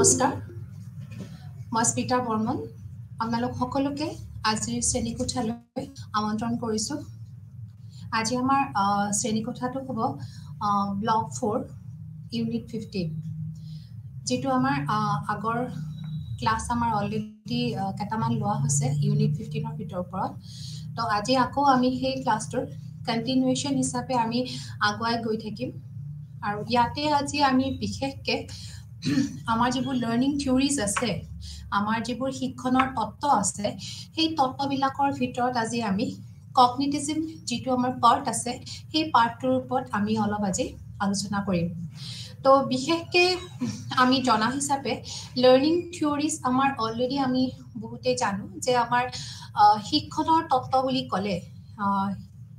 নমস্কাৰ মই স্মিতা বৰ্মন আপোনালোক সকলোকে আজিৰ শ্ৰেণীকোঠালৈ আমন্ত্ৰণ কৰিছোঁ আজি আমাৰ শ্ৰেণীকোঠাটো হ'ব ব্লক 4 ইউনিট 15 যেটো আমাৰ আগৰ ক্লাছ আমাৰ অলৰেডি কেটামান লোৱা হৈছে ইউনিট 15 ৰ ভিতৰৰ পৰা তো আজি আকৌ আমি সেই ক্লাছটোৰ কন্টিনিউয়েশন হিচাপে আমি আগুৱাই গৈ থাকিম আৰু ইয়াতে আজি আমি বিশেষকে আমাৰ যিবোৰ লাৰ্নিং থিওৰিজ আছে আমাৰ যিবোৰ শিক্ষণৰ তত্ত্ব আছে সেই তত্ত্ববিলাকৰ ভিতৰত আজি আমি কগনিটিভিজম যিটো আমাৰ পাৰ্ট আছে সেই পাৰ্টটোৰ ওপৰত আমি অলপ আজি আলোচনা কৰিম তো বিশেষকে আমি জনা হিচাপে লাৰ্নিং থিওৰিজ আমাৰ অলৰেডি আমি বহুতে জানো যে আমাৰ শিক্ষণৰ তত্ত্ব বুলি ক'লে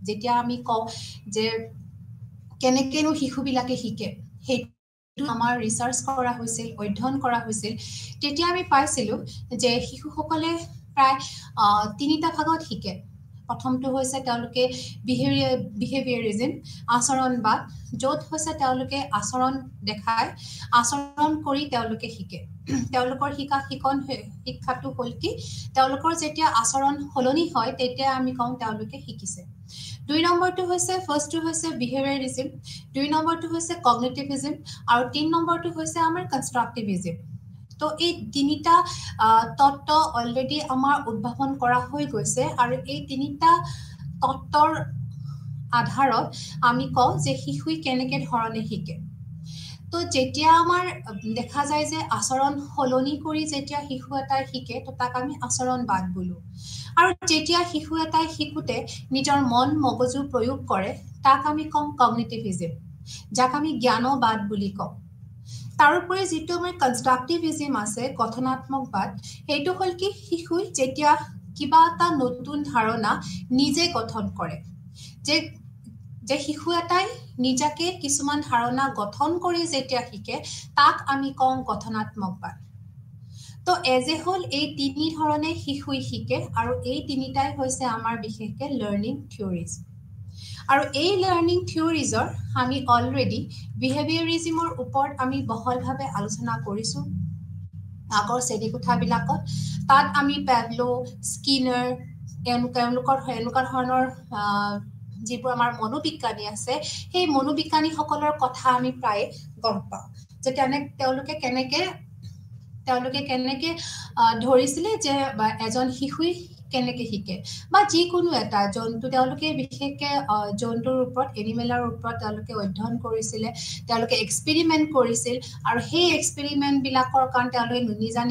যেতিয়া আমি কওঁ যে কেনেকেনো শিশুবিলাকে শিকে সেই আমাৰ ৰিসাৰ্চ কৰা হৈছিল অধ্যয়ন কৰা হৈছিল তেতিয়া আমি পাইছিলো যে শিশুসকলে প্ৰায় তিনিটা ভাগত শিকে প্ৰথমটো হৈছে তেওঁলোকে বিহেভিয়াৰিজম আচৰণবাদ য'ত হৈছে তেওঁলোকে আচৰণ দেখায় আচৰণ কৰি তেওঁলোকে শিকে তেওঁলোকৰ শিক্ষাটো হ'ল কি তেওঁলোকৰ যেতিয়া আচৰণ সলনি হয় তেতিয়া আমি কওঁ তেওঁলোকে শিকিছে দুই নম্বৰটো হৈছে ফাৰ্ষ্টটো হৈছে বিহেভিয়াৰিজম দুই নম্বৰটো হৈছে কগনিটিভিজম আৰু তিন নম্বৰটো হৈছে আমাৰ কনস্ট্ৰাকটিভিজম তো এই তিনিটা তত্ত্ব অলৰেডি আমাৰ উদ্ভাৱন কৰা হৈ গৈছে আৰু এই তিনিটা তত্ত্বৰ আধাৰত আমি কওঁ যে শিশুই কেনেকে ধৰণে শিকে তো যেতিয়া আমাৰ দেখা যায় যে আচৰণ সলনি কৰি যেতিয়া শিশু এটাই শিকে তো তাক আমি আচৰণবাদ বোলো আৰু যেতিয়া শিশু এটাই শিকুতে নিজৰ মন মগজু প্ৰয়োগ কৰে তাক আমি কওঁ কগনিটিভিজম যাক আমি জ্ঞানবাদ বুলি কওঁ তাৰোপৰি যেটো আমাৰ কনস্ট্ৰাকটিভিজম আছে গঠনাত্মকবাদ সেইটো হ'ল কি শিশুই যেতিয়া কিবা এটা নতুন ধাৰণা নিজে গঠন কৰে যে শিশু এটাই নিজাকে কিছুমান ধাৰণা গঠন কৰি যেতিয়া শিকে তাক আমি কওঁ গঠনাত্মকবাদ তো এজে হ'ল এই তিনি ধৰণে শিশুই শিকে আৰু এই তিনিটাই হৈছে আমাৰ বিশেষকে লাৰ্নিং থিওৰিজ আৰু এই লাৰ্নিং থিওৰিজৰ আমি অলৰেডি বিহেভিয়াৰিজমৰ ওপৰত আমি বহলভাৱে আলোচনা কৰিছো আগৰ শ্ৰেণীকোঠাবিলাকত তাত আমি পেভলো স্কিনাৰ এনেকুৱা ধৰণৰ যিবোৰ আমাৰ মনোবিজ্ঞানী আছে সেই মনোবিজ্ঞানীসকলৰ কথা আমি প্ৰায় গম পাওঁ যে তেওঁলোকে কেনেকে ধৰিছিলে যে এজন শিশুই কেনেকে শিকে বা যিকোনো এটা জন্তু তেওঁলোকে বিশেষকে জন্তুৰ ওপৰত এনিমেলৰ ওপৰত তেওঁলোকে অধ্যয়ন কৰিছিলে তেওঁলোকে এক্সপেৰিমেন্ট কৰিছিল আৰু সেই এক্সপেৰিমেন্ট বিলাকৰ কাৰণ তেওঁলোকে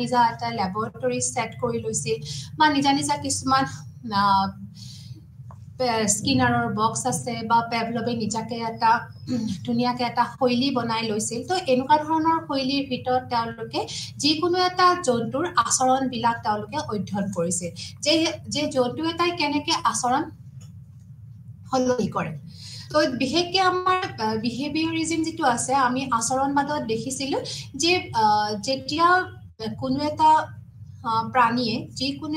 নিজা এটা ল্যাবৰেটৰী সেট কৰি লৈছিল বা নিজা কিছুমান স্কিনাৰৰ বক্স আছে বা পেভলভে নিজাকে এটা ধুনিয়াকে এটা শৈলী বনাই লৈছিল তো এনেকুৱা ধৰণৰ শৈলীৰ ভিতৰত তেওঁলোকে যিকোনো এটা জন্তুৰ আচৰণ বিলাক তেওঁলোকে অধ্যয়ন কৰিছিল যে জন্তু এটাই কেনেকে আচৰণ সলনি কৰে তো বিশেষকে আমাৰ বিহেভিয়াৰিজম যেটো আছে আমি আচৰণবাদত দেখিছিলো যে যেতিয়া কোনো এটা প্ৰাণীয়ে যিকোনো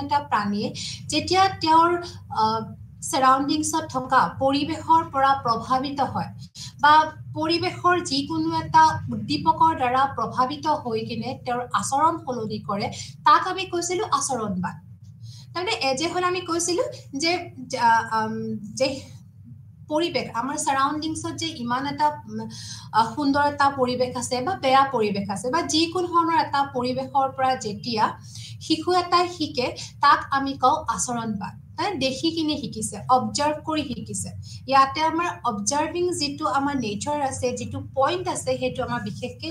এটা প্ৰাণীয়ে যেতিয়া তেওঁৰ সাৰাউণ্ডিংছত থকা পৰিবেশৰ পৰা প্ৰভাৱিত হয় বা পৰিবেশৰ যিকোনো এটা উদ্দীপকৰ দ্বাৰা প্ৰভাৱিত হৈ কিনে তেওঁৰ আচৰণ সলনি কৰে তাক আমি কৈছিলো আচৰণবাদ তাৰমানে এজে হ'ল আমি কৈছিলো যে পৰিবেশ আমাৰ সাৰাউণ্ডিংছত যে ইমান এটা সুন্দৰ এটা পৰিবেশ আছে বা বেয়া পৰিবেশ আছে বা যিকোনো ধৰণৰ এটা পৰিবেশৰ পৰা যেতিয়া শিশু এটাই শিকে তাক আমি কওঁ আচৰণবাদ দেখি কিনে শিকিছে অবজাৰ্ভ কৰি শিকিছে ইয়াতে আমাৰ অবজাৰ্ভিং যেটো আমাৰ নেচাৰ আছে যেটো পইণ্ট আছে সেইটো আমাৰ বিশেষকে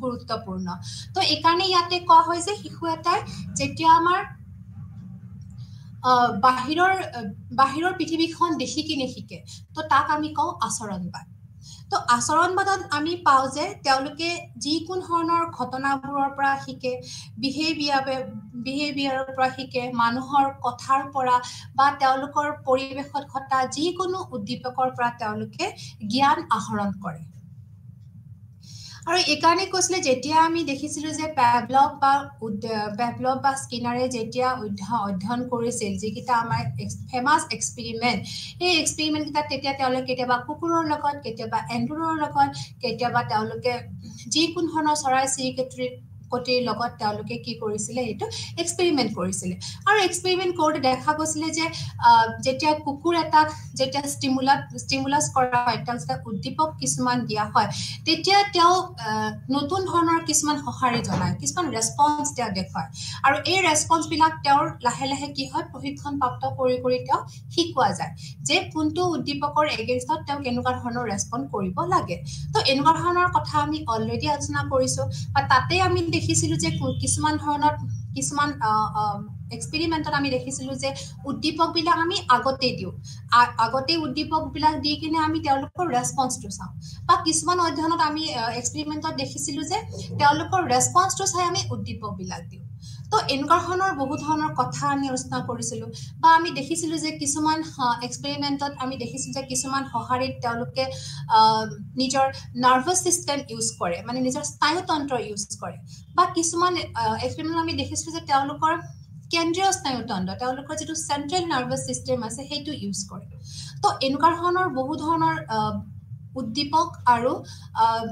গুৰুত্বপূৰ্ণ তো এই কাৰণে ইয়াতে কোৱা হয় যে শিশু এটাই যেতিয়া আমাৰ বাহিৰৰ পৃথিৱীখন দেখি কিনে শিকে তো তাক আমি কওঁ আচৰণবাদ তো আচৰণবাদত আমি পাওঁ যে তেওঁলোকে যিকোনো ধৰণৰ ঘটনাবোৰৰ পৰা শিকে বিহেভিয়াৰৰ পৰা শিকে মানুহৰ কথাৰ পৰা বা তেওঁলোকৰ পৰিবেশত ঘটা যিকোনো উদ্দীপকৰ পৰা তেওঁলোকে জ্ঞান আহৰণ কৰে আৰু এইকাৰণে কৈছিলে যেতিয়া আমি দেখিছিলো যে পেভলভ বা স্কিনাৰে যেতিয়া অধ্যয়ন কৰিছিল যিকেইটা আমাৰ ফেমাছ এক্সপেৰিমেণ্ট এই এক্সপেৰিমেণ্টকেইটাত তেতিয়া তেওঁলোকে কেতিয়াবা কুকুৰৰ লগত কেতিয়াবা এন্দুৰৰ লগত কেতিয়াবা তেওঁলোকে যিকোনো ধৰণৰ চৰাই চিৰিকটিৰ লগত তেওঁলোকে কি কৰিছিলে এইটো এক্সপেৰিমেণ্ট কৰিছিলে আৰু এক্সপেৰিমেণ্ট কৰোঁতে দেখা গৈছিলে যে যেতিয়া কুকুৰ এটাক যেতিয়া ষ্টিমুলাছ কৰা হয় তেওঁক যেতিয়া উদ্দীপক কিছুমান দিয়া হয় তেতিয়া তেওঁ নতুন ধৰণৰ কিছুমান সঁহাৰি জনায় কিছুমান ৰেছপন্স তেওঁ দেখুৱায় আৰু এই ৰেছপন্সবিলাক তেওঁৰ লাহে লাহে কি হয় প্ৰশিক্ষণপ্ৰাপ্ত কৰি তেওঁ শিকোৱা যায় যে কোনটো উদ্দীপকৰ এগেইনষ্টত তেওঁ কেনেকুৱা ধৰণৰ ৰেছপন্স কৰিব লাগে তো এনেকুৱা ধৰণৰ কথা আমি অলৰেডি আলোচনা কৰিছোঁ বা তাতে আমি দেখিছিলোঁ যে কিছুমান ধৰণৰ কিছুমান এক্সপেৰিমেণ্টত আমি দেখিছিলোঁ যে উদ্দীপকবিলাক আমি আগতে দিওঁ আগতে উদ্দীপকবিলাক দি কিনে আমি তেওঁলোকৰ ৰেছপন্সটো চাওঁ বা কিছুমান অধ্যয়নত আমি এক্সপেৰিমেণ্টত দেখিছিলোঁ যে তেওঁলোকৰ ৰেছপন্সটো চাই আমি উদ্দীপকবিলাক দিওঁ তো এনেকুৱা ধৰণৰ বহু ধৰণৰ কথা আমি আলোচনা কৰিছিলোঁ বা আমি দেখিছিলোঁ যে কিছুমান এক্সপেৰিমেণ্টত আমি দেখিছিলোঁ যে কিছুমান সঁহাৰিত তেওঁলোকে নিজৰ নাৰ্ভাছ ছিষ্টেম ইউজ কৰে মানে নিজৰ স্নায়ুতন্ত্ৰ ইউজ কৰে বা কিছুমান এক্সপেৰিমেণ্টত আমি দেখিছিলোঁ যে তেওঁলোকৰ কেন্দ্ৰীয় স্নায়ুতন্ত্ৰ তেওঁলোকৰ যিটো চেন্ট্ৰেল নাৰ্ভাছ ছিষ্টেম আছে সেইটো ইউজ কৰে তো এনেকুৱা ধৰণৰ বহু ধৰণৰ উদ্দীপক আৰু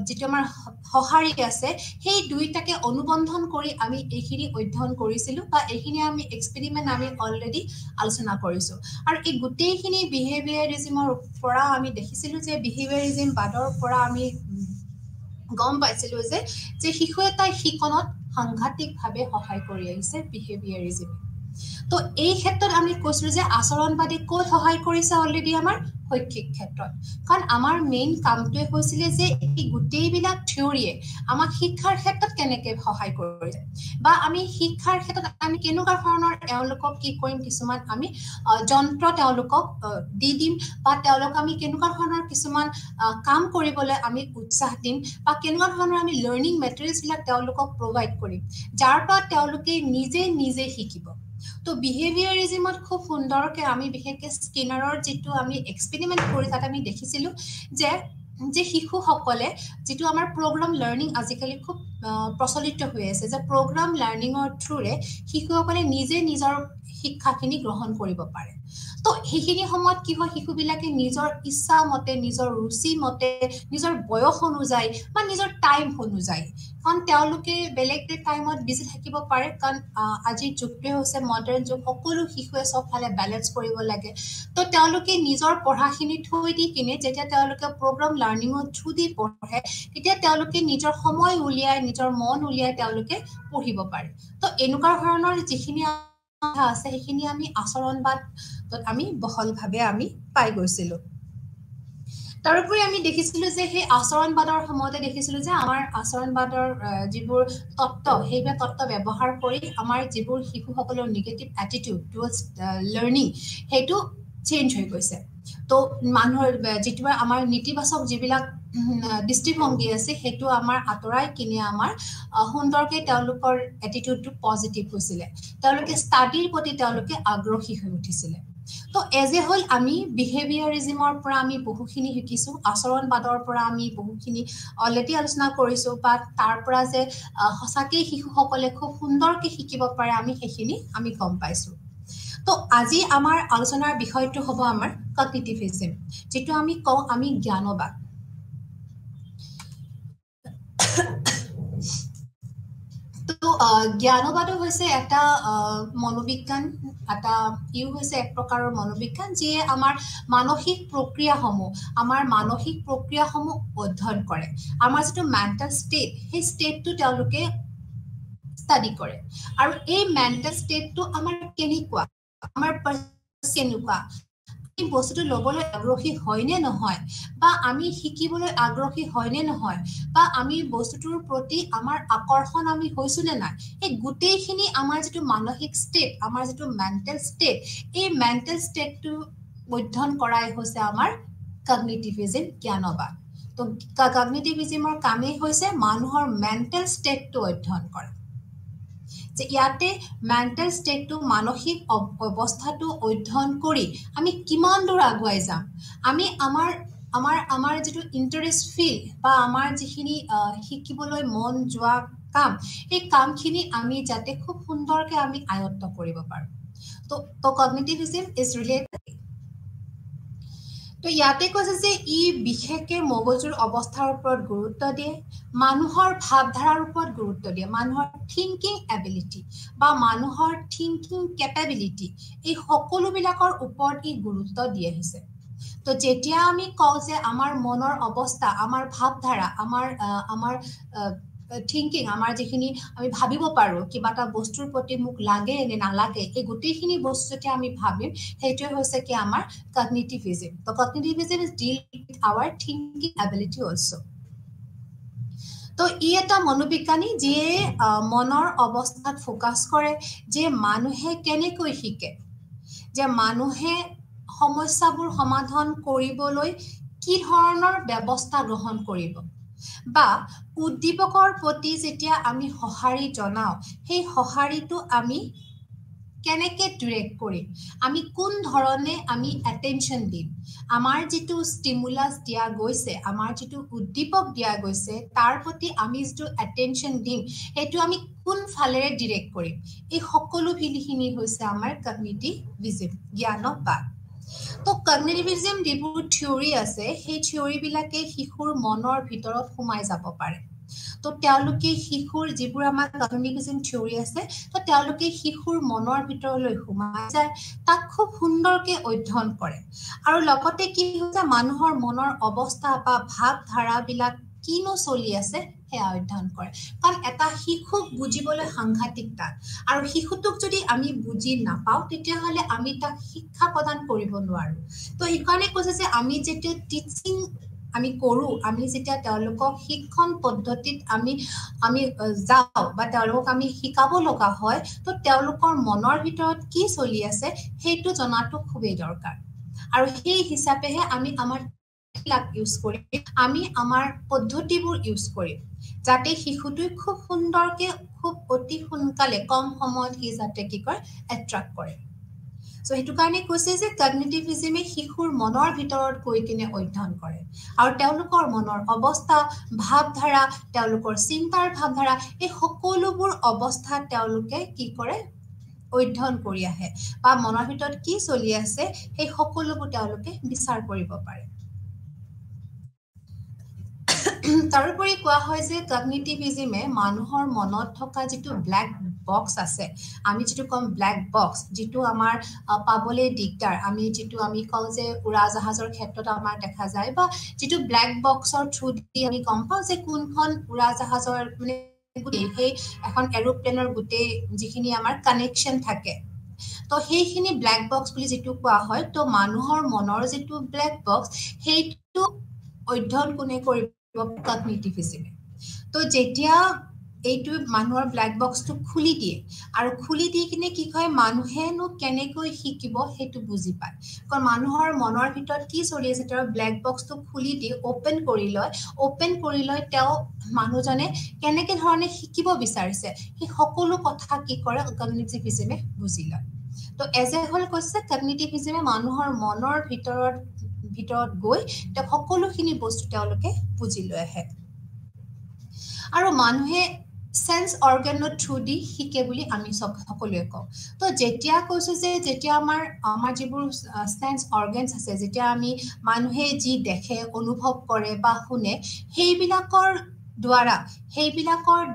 যিটো আমাৰ সঁহাৰি আছে সেই দুইটাকে অনুবন্ধন কৰি আমি এইখিনি অধ্যয়ন কৰিছিলোঁ বা এইখিনি আমি এক্সপেৰিমেণ্ট আমি অলৰেডি আলোচনা কৰিছোঁ আৰু এই গোটেইখিনি বিহেভিয়াৰিজিমৰ পৰা আমি দেখিছিলোঁ যে বিহেভিয়াৰিজিম বাদৰ পৰা আমি গম পাইছিলোঁ যে শিশু এটাই শিকনত সাংঘাতিকভাৱে সহায় কৰি আহিছে বিহেভিয়াৰিজিম তো এই ক্ষেত্ৰত আমি কৈছিলোঁ যে আচৰণবাদী ক'ত সহায় কৰিছে অলৰেডি আমাৰ শৈক্ষিক ক্ষেত্ৰত কাৰণ আমাৰ মেইন কামটোৱে হৈছিলে যে এই গোটেইবিলাক থিয়ৰিয়ে আমাক শিক্ষাৰ ক্ষেত্ৰত কেনেকৈ সহায় কৰিছে বা আমি শিক্ষাৰ ক্ষেত্ৰত আমি কেনেকুৱা ধৰণৰ তেওঁলোকক কি কৰিম কিছুমান আমি যন্ত্ৰ তেওঁলোকক দি দিম বা তেওঁলোকক আমি কেনেকুৱা ধৰণৰ কিছুমান কাম কৰিবলৈ আমি উৎসাহ দিম বা কেনেকুৱা ধৰণৰ আমি লাৰ্ণিং মেটেৰিয়েলছবিলাক তেওঁলোকক প্ৰভাইড কৰিম যাৰ পৰা তেওঁলোকে নিজে শিকিব তো বিহেভিয়াৰিজিমত খুব সুন্দৰকৈ আমি বিশেষকৈ স্কিনাৰৰ যিটো আমি এক্সপেৰিমেণ্ট কৰি তাত আমি দেখিছিলোঁ যে শিশুসকলে যিটো আমাৰ প্ৰগ্ৰাম লাৰ্ণিং আজিকালি খুব প্ৰচলিত হৈ আছে যে প্ৰগ্ৰাম লাৰ্ণিঙৰ থ্ৰুৰে শিশুসকলে নিজে নিজৰ শিক্ষাখিনি গ্ৰহণ কৰিব পাৰে তো সেইখিনি সময়ত কি হয় শিশুবিলাকে নিজৰ ইচ্ছা মতে নিজৰ ৰুচি মতে নিজৰ বয়স অনুযায়ী বা নিজৰ টাইম অনুযায়ী কাৰণ তেওঁলোকে বেলেগ টাইমত বিজি থাকিব পাৰে কাৰণ আজিৰ যুগটোৱে হৈছে মডাৰ্ণ যুগ সকলো শিশুৱে চবফালে বেলেঞ্চ কৰিব লাগে তো তেওঁলোকে নিজৰ পঢ়াখিনি থৈ দি কিনে যেতিয়া তেওঁলোকে প্ৰগ্ৰাম লাৰ্ণিঙৰ থ্ৰু দি পঢ়ে তেতিয়া তেওঁলোকে নিজৰ সময় উলিয়াই নিজৰ মন উলিয়াই তেওঁলোকে পঢ়িব পাৰে তো এনেকুৱা ধৰণৰ যিখিনি আছে সেইখিনি আমি আচৰণবাদত আমি বহলভাৱে আমি পাই গৈছিলোঁ তাৰোপৰি আমি দেখিছিলোঁ যে সেই আচৰণবাদৰ সময়তে দেখিছিলোঁ যে আমাৰ আচৰণবাদৰ যিবোৰ তত্ত্ব সেইবিলাক তত্ত্ব ব্যৱহাৰ কৰি আমাৰ যিবোৰ শিশুসকলৰ নিগেটিভ এটিটিউড টুৱাৰ্ডছ লাৰ্ণিং সেইটো চেঞ্জ হৈ গৈছে তো মানুহৰ যিটো আমাৰ নেতিবাচক যিবিলাক দৃষ্টিভংগী আছে সেইটো আমাৰ আঁতৰাই কিনে আমাৰ সুন্দৰকৈ তেওঁলোকৰ এটিটিউডটো পজিটিভ হৈছিলে তেওঁলোকে ষ্টাডিৰ প্ৰতি তেওঁলোকে আগ্ৰহী হৈ উঠিছিলে তো এজ এ হ'ল আমি বিহেভিয়াৰিজিমৰ পৰা আমি বহুখিনি শিকিছোঁ আচৰণবাদৰ পৰা আমি বহুখিনি অলৰেডি আলোচনা কৰিছোঁ বা তাৰ পৰা যে সঁচাকেই শিশুসকলে খুব সুন্দৰকৈ শিকিব পাৰে আমি সেইখিনি আমি গম পাইছোঁ তো আজি আমাৰ আলোচনাৰ বিষয়টো হ'ব আমাৰ কগনিটিভিজম যিটো আমি কওঁ আমি জ্ঞানবাদ তো জ্ঞানবাদো হৈছে এটা মনোবিজ্ঞান এটা হৈছে এক প্ৰকাৰৰ মনোবিজ্ঞান যিয়ে আমাৰ মানসিক প্ৰক্ৰিয়াসমূহ অধ্যয়ন কৰে আমাৰ যিটো মেণ্টেল ষ্টেট সেই ষ্টেটটো তেওঁলোকে ষ্টাডি কৰে আৰু এই মেণ্টেল ষ্টেটটো আমাৰ কেনেকুৱা আমাৰ কেনেকুৱা এই বস্তুটো ল'বলৈ আগ্ৰহী হয়নে নহয় বা আমি শিকিবলৈ আগ্ৰহী হয়নে নহয় বা আমি বস্তুটোৰ প্ৰতি আমাৰ আকৰ্ষণ আমি হৈছোঁ নে নাই এই গোটেইখিনি আমাৰ যিটো মানসিক ষ্টেট আমাৰ যিটো মেণ্টেল ষ্টেট এই মেণ্টেল ষ্টেটটো অধ্যয়ন কৰাই হৈছে আমাৰ কগনিটিভিজম জ্ঞানবাদ তো কগনিটিভিজমৰ কামেই হৈছে মানুহৰ মেণ্টেল ষ্টেটটো অধ্যয়ন কৰা যে ইয়াতে মেণ্টেল ষ্টেটটো মানসিক অৱস্থাটো অধ্যয়ন কৰি আমি কিমান দূৰ আগুৱাই যাম আমি আমাৰ আমাৰ যেটো ইন্টাৰেষ্ট ফিল বা আমাৰ যিখিনি শিকিবলৈ মন যোৱা কাম এই কামখিনি আমি যাতে খুব সুন্দৰকে আমি আয়ত্ত কৰিব পাৰো তো কগনিটিভিজম ইজ ৰিলেটেড তো ইয়াতে কৈছে যে ই বিশেষকে মগজুৰ অৱস্থাৰ ওপৰত গুৰুত্ব দিয়ে মানুহৰ ভাৱধাৰাৰ ওপৰত গুৰুত্ব দিয়ে মানুহৰ থিংকিং এবিলিটি বা মানুহৰ থিংকিং কেপাবিলিটি এই সকলোবিলাকৰ ওপৰত ই গুৰুত্ব দিয়ে আহিছে তো যেতিয়া আমি কওঁ যে আমাৰ মনৰ অৱস্থা আমাৰ ভাৱধাৰা আমাৰ থিংকিং আমাৰ যিখিনি আমি ভাবিব পাৰো কিবা এটা বস্তুৰ প্ৰতি মোক লাগে নে নালাগে এই গোটেইখিনি বস্তু যেতিয়া আমি ভাবিম সেইটোৱে হৈছে কি আমাৰ কগনিটিভিজম তো cognitivism is deal with our thinking ability also তো ই এটা মনোবিজ্ঞানী যিয়ে মনৰ অৱস্থাত ফোকাস কৰে যে মানুহে কেনেকৈ শিকে যে মানুহে সমস্যাবোৰ সমাধান কৰিবলৈ কি ধৰণৰ ব্যৱস্থা গ্ৰহণ কৰিব বা উদ্দীপকৰ প্ৰতি যেতিয়া আমি সঁহাৰি জনাও সেই সঁহাৰিটো আমি কেনেকে ডিৰেক্ট কৰিম আমি কোন ধৰণে আমি এটেনশন দিম আমাৰ যেটো ষ্টিমুলাস দিয়া গৈছে আমাৰ যেটো উদ্দীপক দিয়া গৈছে তাৰ প্ৰতি আমি যেটো এটেনশন দিম এটো আমি কোন ফালেৰে ডিৰেক্ট কৰিম এই সকলো ভিলিখিনি হৈছে আমাৰ কগনিটিভিজম জ্ঞানবাদ তো কগনিটিভিজম যিবোৰ থিওৰি আছে সেই থিওৰি বিলাকে শিশুৰ মনৰ ভিতৰত সোমাই যাব পাৰে তো তেওঁলোকে শিশুৰ যিবোৰ আমাৰ কগনিটিভিজম থিওৰি আছে তো তেওঁলোকে শিশুৰ মনৰ ভিতৰলৈ সোমাই যায় তাক খুব সুন্দৰকে অধ্যয়ন কৰে আৰু লগতে কি হৈছে মানুহৰ মনৰ অৱস্থা বা ভাৱধাৰা বিলাক কিনো চলি আছে সেয়া অধ্যয়ন কৰে কাৰণ এটা শিশুক বুজিবলৈ সাংঘাতিক টান আৰু শিশুটোক যদি আমি বুজি নাপাও তেতিয়া হলে আমি তাক শিক্ষা প্ৰদান কৰিব নোৱাৰো তো এইকাৰণে কৈছে যে আমি যেটো টিচিং আমি কৰো আমি যেতিয়া তেওঁলোকক শিক্ষণ পদ্ধতিত আমি যাও বা তেওঁলোকক আমি শিকাব লগা হয় তো তেওঁলোকৰ মনৰ ভিতৰত কি চলি আছে সেইটো জনাটো খুবেই দৰকাৰ আৰু সেই হিচাপেহে আমি আমাৰ ইউজ কৰি আমি আমাৰ পদ্ধতিবোৰ ইউজ কৰিম যাতে শিশুটোই খুব সুন্দৰকে খুব অতি সোনকালে কম সময়ত হি যাতে কি কৰে এট্ৰাক্ট কৰে সো হেতু কাৰণে কৈছে যে কগনিটিভিজমে শিশুৰ মনৰ ভিতৰত গৈ কিনে অধ্যয়ন কৰে আৰু তেওঁলোকৰ মনৰ অৱস্থা ভাৱধাৰা তেওঁলোকৰ চিন্তাৰ ভাৱধাৰা এই সকলোবোৰ অৱস্থা তেওঁলোকে কি কৰে অধ্যয়ন কৰি আহে বা মনৰ ভিতৰত কি চলি আছে এই সকলোবোৰ তেওঁলোকে বিচাৰ কৰিব পাৰে তাৰোপৰি কোৱা হয় যে কগনিটিভিজমে মানুহৰ মনত থকা যেটো ব্ল্যাক বক্স আছে আমি যেটো কম ব্ল্যাক বক্স যেটো আমাৰ পাবলৈ দিগদাৰ আমি যেটো আমি কওঁ যে উৰাজাহাজৰ ক্ষেত্ৰত আমাৰ দেখা যায় বা যেটো ব্ল্যাক বক্সৰ থ্ৰু দি আমি গম পাওঁ যে কোনখন উৰাজাহাজৰ মানে সেই এখন এৰোপ্লেনৰ গুটেই যিখিনি আমাৰ কানেকশন থাকে তো সেইখিনি ব্ল্যাক বক্স বুলি যেটো কোৱা হয় তো মানুহৰ মনৰ যেটো ব্ল্যাক বক্স সেইটো অধ্যয়ন কোনে কৰিব কগনিটিভিজমে তো যেতিয়া এইটো মানুহৰ ব্ল্যাক বক্সটো খুলি দিয়ে আৰু খুলি দি কিনে কি কয় মানুহেনো কেনেকৈ শিকিব সেইটো বুজি পায় কাৰণ মানুহৰ মনৰ ভিতৰত কি চলি আছে তাৰ ব্ল্যাক বক্সটো খুলি দি ওপেন কৰি লয় তেওঁ মানুহজনে কেনেকে ধৰণে শিকিব বিচাৰিছে সেই সকলো কথা কি কৰে কগনিটিভিজমে বুজি লয় তো এজ এ হোল কৈছে কগনিটিভিজমে মানুহৰ মনৰ ভিতৰত গৈ তে সকলোখিনি বস্তু তেওঁলোকে বুজি লৈ আহে আৰু মানুহে সেন্স অৰ্গানৰ থ্ৰু দি শিকে বুলি আমি সকলোৱে কওঁ তো যেতিয়া কৈছো যে যেতিয়া আমাৰ যিবোৰ সেন্স অৰ্গানছ আছে যেতিয়া আমি মানুহে যি দেখে অনুভৱ কৰে বা শুনে সেইবিলাকৰ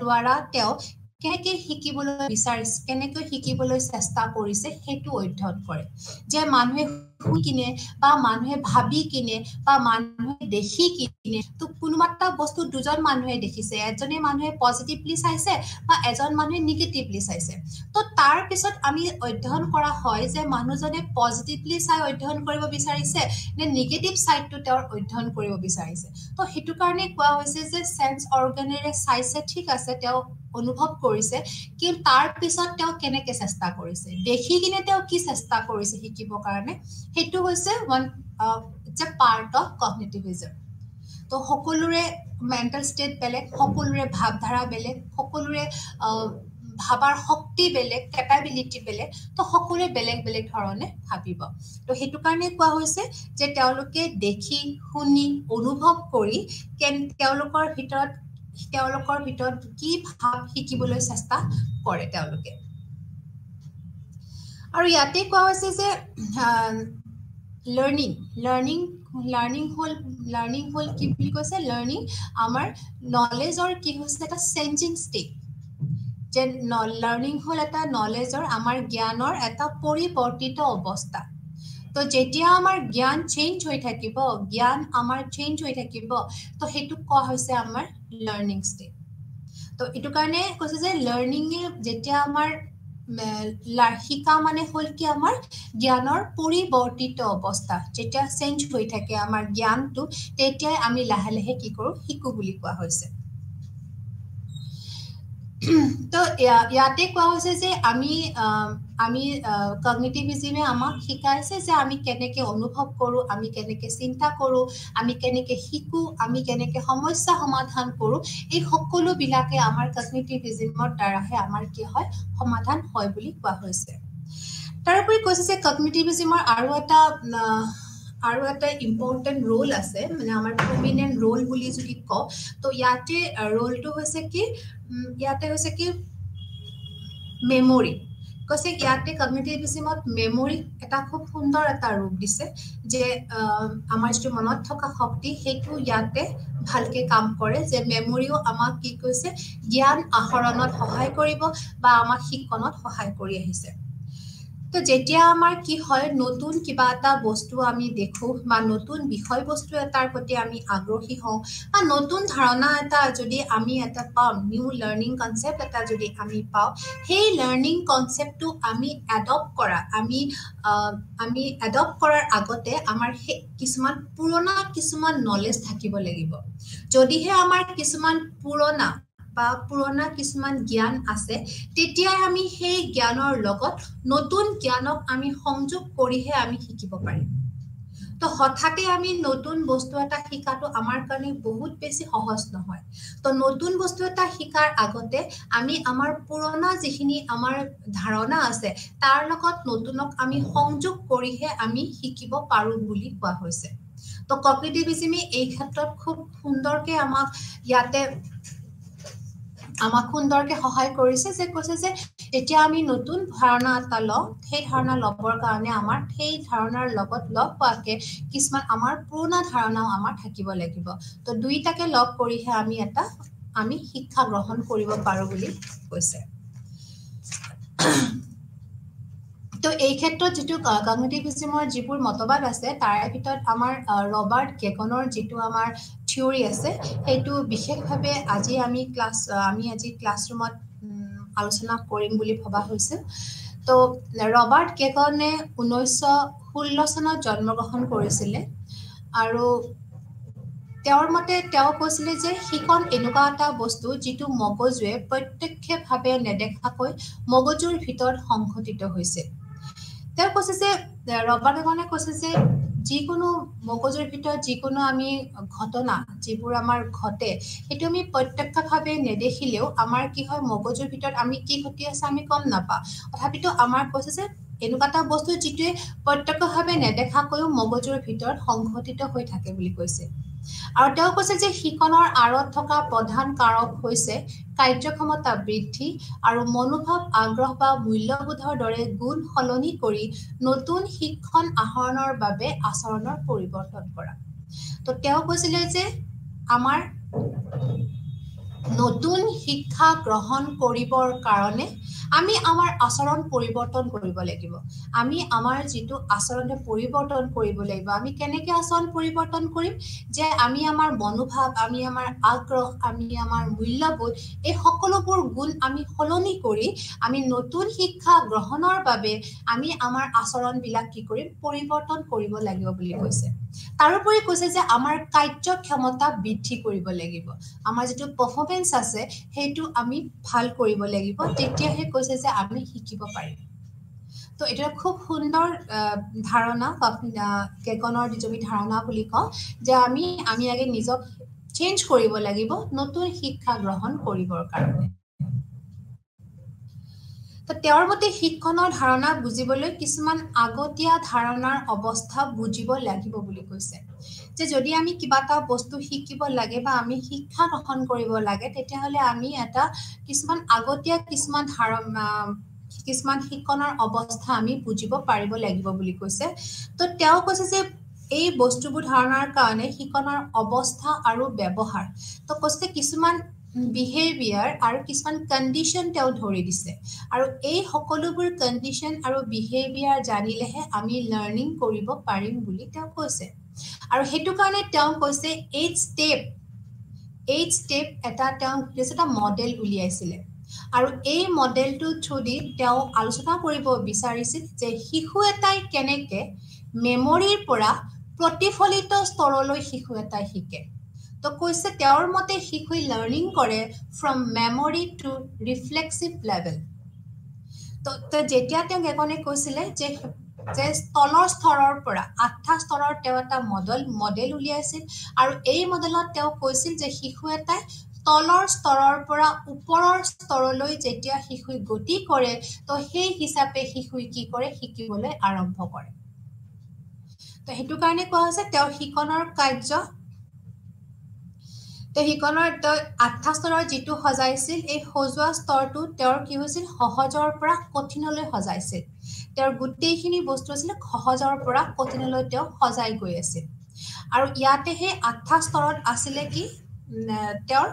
দ্বাৰা তেওঁ কেনেকৈ শিকিবলৈ বিচাৰিছে কেনেকৈ শিকিবলৈ চেষ্টা কৰিছে সেইটো অধ্যয়ন কৰে যে মানুহে শুনি কিনে বা মানুহে ভাবি কিনে বা মানুহে দেখি কিনে তো কোনোবাটা বস্তু দুজন মানুহে দেখিছে এজনে মানুহে পজিটিভলি চাইছে বা এজন মানুহে নেগেটিভলি চাইছে তো তাৰ পিছত আমি অধ্যয়ন কৰা হয় যে মানুহজনে পজিটিভলি চাই অধ্যয়ন কৰিব বিচাৰিছে নে নেগেটিভ সাইডটো তেওঁৰ অধ্যয়ন কৰিব বিচাৰিছে তো হেতু কাৰণে কোৱা হৈছে যে সেন্স অৰ্গানেৰে চাইছে ঠিক আছে তেওঁ অনুভৱ কৰিছে কিন্তু তাৰ পিছত তেওঁ কেনেকৈ চেষ্টা কৰিছে দেখি কিনে তেওঁ কি চেষ্টা কৰিছে শিকিবৰ কাৰণে হেতু হৈছে one it's a part of cognitivism তো সকলোৰে মেন্টাল ষ্টেট বেলেগ সকলোৰে ভাৱধাৰা বেলেগ সকলোৰে ভাবাৰ শক্তি বেলেগ ক্যাপাবিলিটি বেলেগ তো সকলোৱে বেলেগ বেলেগ ধৰণে ভাবিব তো হেতু কাৰণে কোৱা হৈছে যে তেওঁলোকে দেখি শুনি অনুভৱ কৰি তেওঁলোকৰ ভিতৰত কি ভাব শিকিবলৈ চেষ্টা কৰে তেওঁলোকে আৰু ইয়াতে কোৱা হৈছে যে লাৰ্নিং হল কি বুলি কৈছে লাৰ্নিং আমাৰ নলেজৰ কি হৈছে এটা চেঞ্জিং ষ্টেট যে লাৰ্নিং হল এটা নলেজৰ আমাৰ জ্ঞানৰ এটা পৰিৱৰ্তিত অৱস্থা তো যেতিয়া আমাৰ জ্ঞান চেঞ্জ হৈ থাকিব তো হেতু কোৱা হৈছে আমাৰ লাৰ্নিং ষ্টেট তো এটো কাৰণে কৈছে যে লাৰ্নিং যেতিয়া আমাৰ শিকা মানে হল কি আমাৰ জ্ঞানৰ পৰিৱৰ্তিত অৱস্থা যেতিয়া চেঞ্জ হৈ থাকে আমাৰ জ্ঞানটো তেতিয়াই আমি লাহে লাহে কি কৰো শিকো বুলি কোৱা হৈছে তো ইয়াতে কোৱা হৈছে যে আমি কগনিটিভিজমে আমাক শিকাইছে যে আমি কেনেকে অনুভৱ কৰো আমি কেনেকে চিন্তা কৰো আমি কেনেকে শিকো আমি কেনেকে সমস্যা সমাধান কৰো এই সকলো বিলাকে আমাৰ কগনিটিভিজমৰ দ্বাৰাহে আমাৰ কি হয় সমাধান হয় বুলি কোৱা হৈছে তাৰোপৰি কৈছে যে কগনিটিভিজমৰ আৰু এটা ইম্পৰ্টেন্ট ৰোল আছে মানে আমাৰ প্ৰমিনেন্ট ৰোল বুলি যদি কওঁ তো ইয়াতে ৰোলটো হৈছে কি মেমৰি কৈছে ইয়াতে কগনিটিভিজমত মেমৰি এটা খুব সুন্দৰ এটা ৰূপ দিছে যে আমাৰ যিটো মনত থকা শক্তি সেইটো ইয়াতে ভালকে কাম কৰে যে মেমৰিও আমাক কি কৈছে জ্ঞান আহৰণত সহায় কৰিব বা আমাক শিক্ষণত সহায় কৰি আহিছে তো যেতিয়া আমাৰ কি হয় নতুন কিবা এটা বস্তু আমি দেখো বা নতুন বিষয়বস্তু এটাৰ প্ৰতি আমি আগ্ৰহী হওঁ বা নতুন ধাৰণা এটা যদি আমি এটা পাওঁ নিউ লাৰ্নিং কনসেপ্ট এটা যদি আমি পাওঁ সেই লাৰ্নিং কনসেপ্টটো আমি এডপ্ট কৰাৰ আগতে আমাৰ কিছুমান পুৰণা নলেজ থাকিব লাগিব যদিহে আমাৰ কিছুমান পুৰণা কিছুমান জ্ঞান আছে তেতিয়া আমি সেই জ্ঞানৰ লগত নতুন জ্ঞানক আমি সংযোগ কৰিহে আমি শিকিব পাৰিম তো হঠাতে আমি নতুন বস্তু এটা শিকাটো আমাৰ কাৰণে বহুত বেছি সহজ নহয় তো নতুন বস্তু এটা শিকাৰ আগতে আমি আমাৰ পুৰণা যিখিনি আমাৰ ধাৰণা আছে তাৰ লগত নতুনক আমি সংযোগ কৰিহে আমি শিকিব পাৰো বুলি কোৱা হৈছে তো কগনিটিভিজমে এই ক্ষেত্ৰত খুব সুন্দৰকে আমাক সুন্দৰকে সহায় কৰিছে যে কৈছে যে এতিয়া আমি নতুন ধাৰণা এটা লওঁ সেই ধাৰণা ল'বৰ কাৰণে আমাৰ সেই ধাৰণাৰ লগত লগ পোৱাকে কিছুমান আমাৰ পুৰণা ধাৰণাও আমাৰ থাকিব লাগিব তো দুইটাকে লগ কৰিহে আমি শিক্ষা গ্ৰহণ কৰিব পাৰো বুলি কৈছে তো এই ক্ষেত্ৰত যেটো কগনিটিভিজমৰ যিবোৰ মতবাদ আছে তাৰে ভিতৰত আমাৰ ৰবাৰ্ট কেগনৰ যেটো আমাৰ থিওৰি আছে সেইটো বিশেষভাৱে আজি ক্লাছৰুমত আলোচনা কৰিম বুলি ভবা হৈছে তো ৰবাৰ্ট কেগনে 1916 চনত জন্মগ্ৰহণ কৰিছিলে আৰু তেওঁৰ মতে তেওঁ কৈছিলে যে শিকন এনেকুৱা এটা বস্তু যিটো মগজুৱে প্ৰত্যক্ষভাৱে নেদেখাকৈ মগজুৰ ভিতৰত সংঘটিত হৈছে তেওঁ কৈছে যে ৰবাৰ্ট কেগনে কৈছে যে যিকোনো মগজুৰ ভিতৰত যিকোনো আমি ঘটনা যিবোৰ আমাৰ ঘটে সেইটো আমি প্ৰত্যক্ষভাৱে নেদেখিলেও আমাৰ কি হয় মগজুৰ ভিতৰত আমি কি ঘটি আছে আমি কম নাপাওঁ তথাপিতো আমাৰ কৈছে যে এনেকুৱা এটা বস্তু যিটোৱে প্ৰত্যক্ষভাৱে নেদেখাকৈও মগজুৰ ভিতৰত সংঘটিত হৈ থাকে বুলি কৈছে আৰু তেওঁ কৈছে যে শিকনৰ আঁৰত থকা প্ৰধান কাৰক হৈছে কাৰ্যক্ষমতা বৃদ্ধি আৰু মনোভাৱ আগ্ৰহ বা মূল্যবোধৰ দৰে গুণ সলনি কৰি নতুন শিক্ষণ আহৰণৰ বাবে আচৰণৰ পৰিৱৰ্তন কৰা তো তেওঁ কৈছিলে যে আমাৰ নতুন শিক্ষা গ্ৰহণ কৰিবৰ কাৰণে আমি আমাৰ আচৰণ পৰিৱৰ্তন কৰিব লাগিব আমি আমাৰ যেটো আচৰণে পৰিৱৰ্তন কৰিব লাগিব আমি কেনেকৈ আচৰণ পৰিৱৰ্তন কৰিম যে আমি আমাৰ মনোভাৱ আমি আমাৰ আগ্ৰহ আমি আমাৰ মূল্যবোধ এই সকলোবোৰ গুণ আমি সলনি কৰি আমি নতুন শিক্ষা গ্ৰহণৰ বাবে আমি আমাৰ আচৰণ বিলাক কি কৰিম পৰিৱৰ্তন কৰিব লাগিব বুলি কৈছে তাৰোপৰি কৈছে যে আমাৰ কাৰ্যক্ষমতা বৃদ্ধি কৰিব লাগিব আমাৰ যেটো পাৰফৰমেন্স আছে সেইটো আমি ভাল কৰিব লাগিব তেতিয়াহে কৈছে যে আমি শিকিব পাৰিম তো এটা খুব সুন্দৰ ধাৰণা কেগনৰ যিটো ধাৰণা বুলি কওঁ যে আমি আগে নিজক চেঞ্জ কৰিব লাগিব নতুন শিক্ষা গ্ৰহণ কৰিবৰ কাৰণে তো তেওঁৰ মতে শিক্ষণৰ ধাৰণা বুজিবলৈ কিছুমান আগতীয়া ধাৰণাৰ অৱস্থা বুজিব লাগিব বুলি কৈছে যে যদি আমি কিবা এটা বস্তু শিকিব লাগে বা আমি শিক্ষা গ্ৰহণ কৰিব লাগে তেতিয়াহ'লে আমি এটা কিছুমান আগতীয়া কিছুমান কিছুমান শিক্ষণৰ অৱস্থা আমি বুজিব পাৰিব লাগিব বুলি কৈছে তো তেওঁ কৈছে যে এই বস্তুবোৰ ধাৰণাৰ কাৰণে শিক্ষণৰ অৱস্থা আৰু ব্যৱহাৰ তো কৈছে কিছুমান বিহেভিয়াৰ আৰু কিছুমান কণ্ডিশ্যন তেওঁ ধৰি দিছে আৰু এই সকলোবোৰ কণ্ডিশ্যন আৰু বিহেভিয়াৰ জানিলেহে আমি লাৰ্ণিং কৰিব পাৰিম বুলি তেওঁ কৈছে আৰু সেইটো কাৰণে তেওঁ কৈছে 8 ষ্টেপ এটা তেওঁ এটা মডেল উলিয়াইছিলে আৰু এই মডেলটো থ্ৰুদি তেওঁ আলোচনা কৰিব বিচাৰিছিল যে শিশু এটাই কেনেকৈ মেমৰিৰ পৰা প্ৰতিফলিত স্তৰলৈ শিশু এটাই শিকে তো কৈছে তেওঁৰ মতে শিশুৱে লাৰ্ণিং কৰে from memory to reflexive level তো যেতিয়া তেওঁক এজনে কৈছিলে যে তলৰ স্তৰৰ পৰা 8টা স্তৰৰ তেওঁ এটা মডেল উলিয়াইছিল আৰু এই মডেলত তেওঁ কৈছিল যে শিশু এটাই তলৰ স্তৰৰ পৰা ওপৰৰ স্তৰলৈ যেতিয়া শিশুৱে গতি কৰে তো সেই হিচাপে শিশুৱে কি কৰে শিকিবলৈ আৰম্ভ কৰে তো সেইটো কাৰণে কোৱা হৈছে তেওঁ শিকনৰ কাৰ্য তো শিকনৰ 8টা স্তৰৰ যিটো সজাইছিল এই সজোৱা স্তৰটো তেওঁৰ কি হৈছিল সহজৰ পৰা কঠিনলৈ সজাইছিল তেওঁৰ গোটেইখিনি বস্তু আছিল সহজৰ পৰা কঠিনলৈ তেওঁ সজাই গৈ আছিল আৰু ইয়াতে সেই 8টা স্তৰত আছিলে কি তেওঁৰ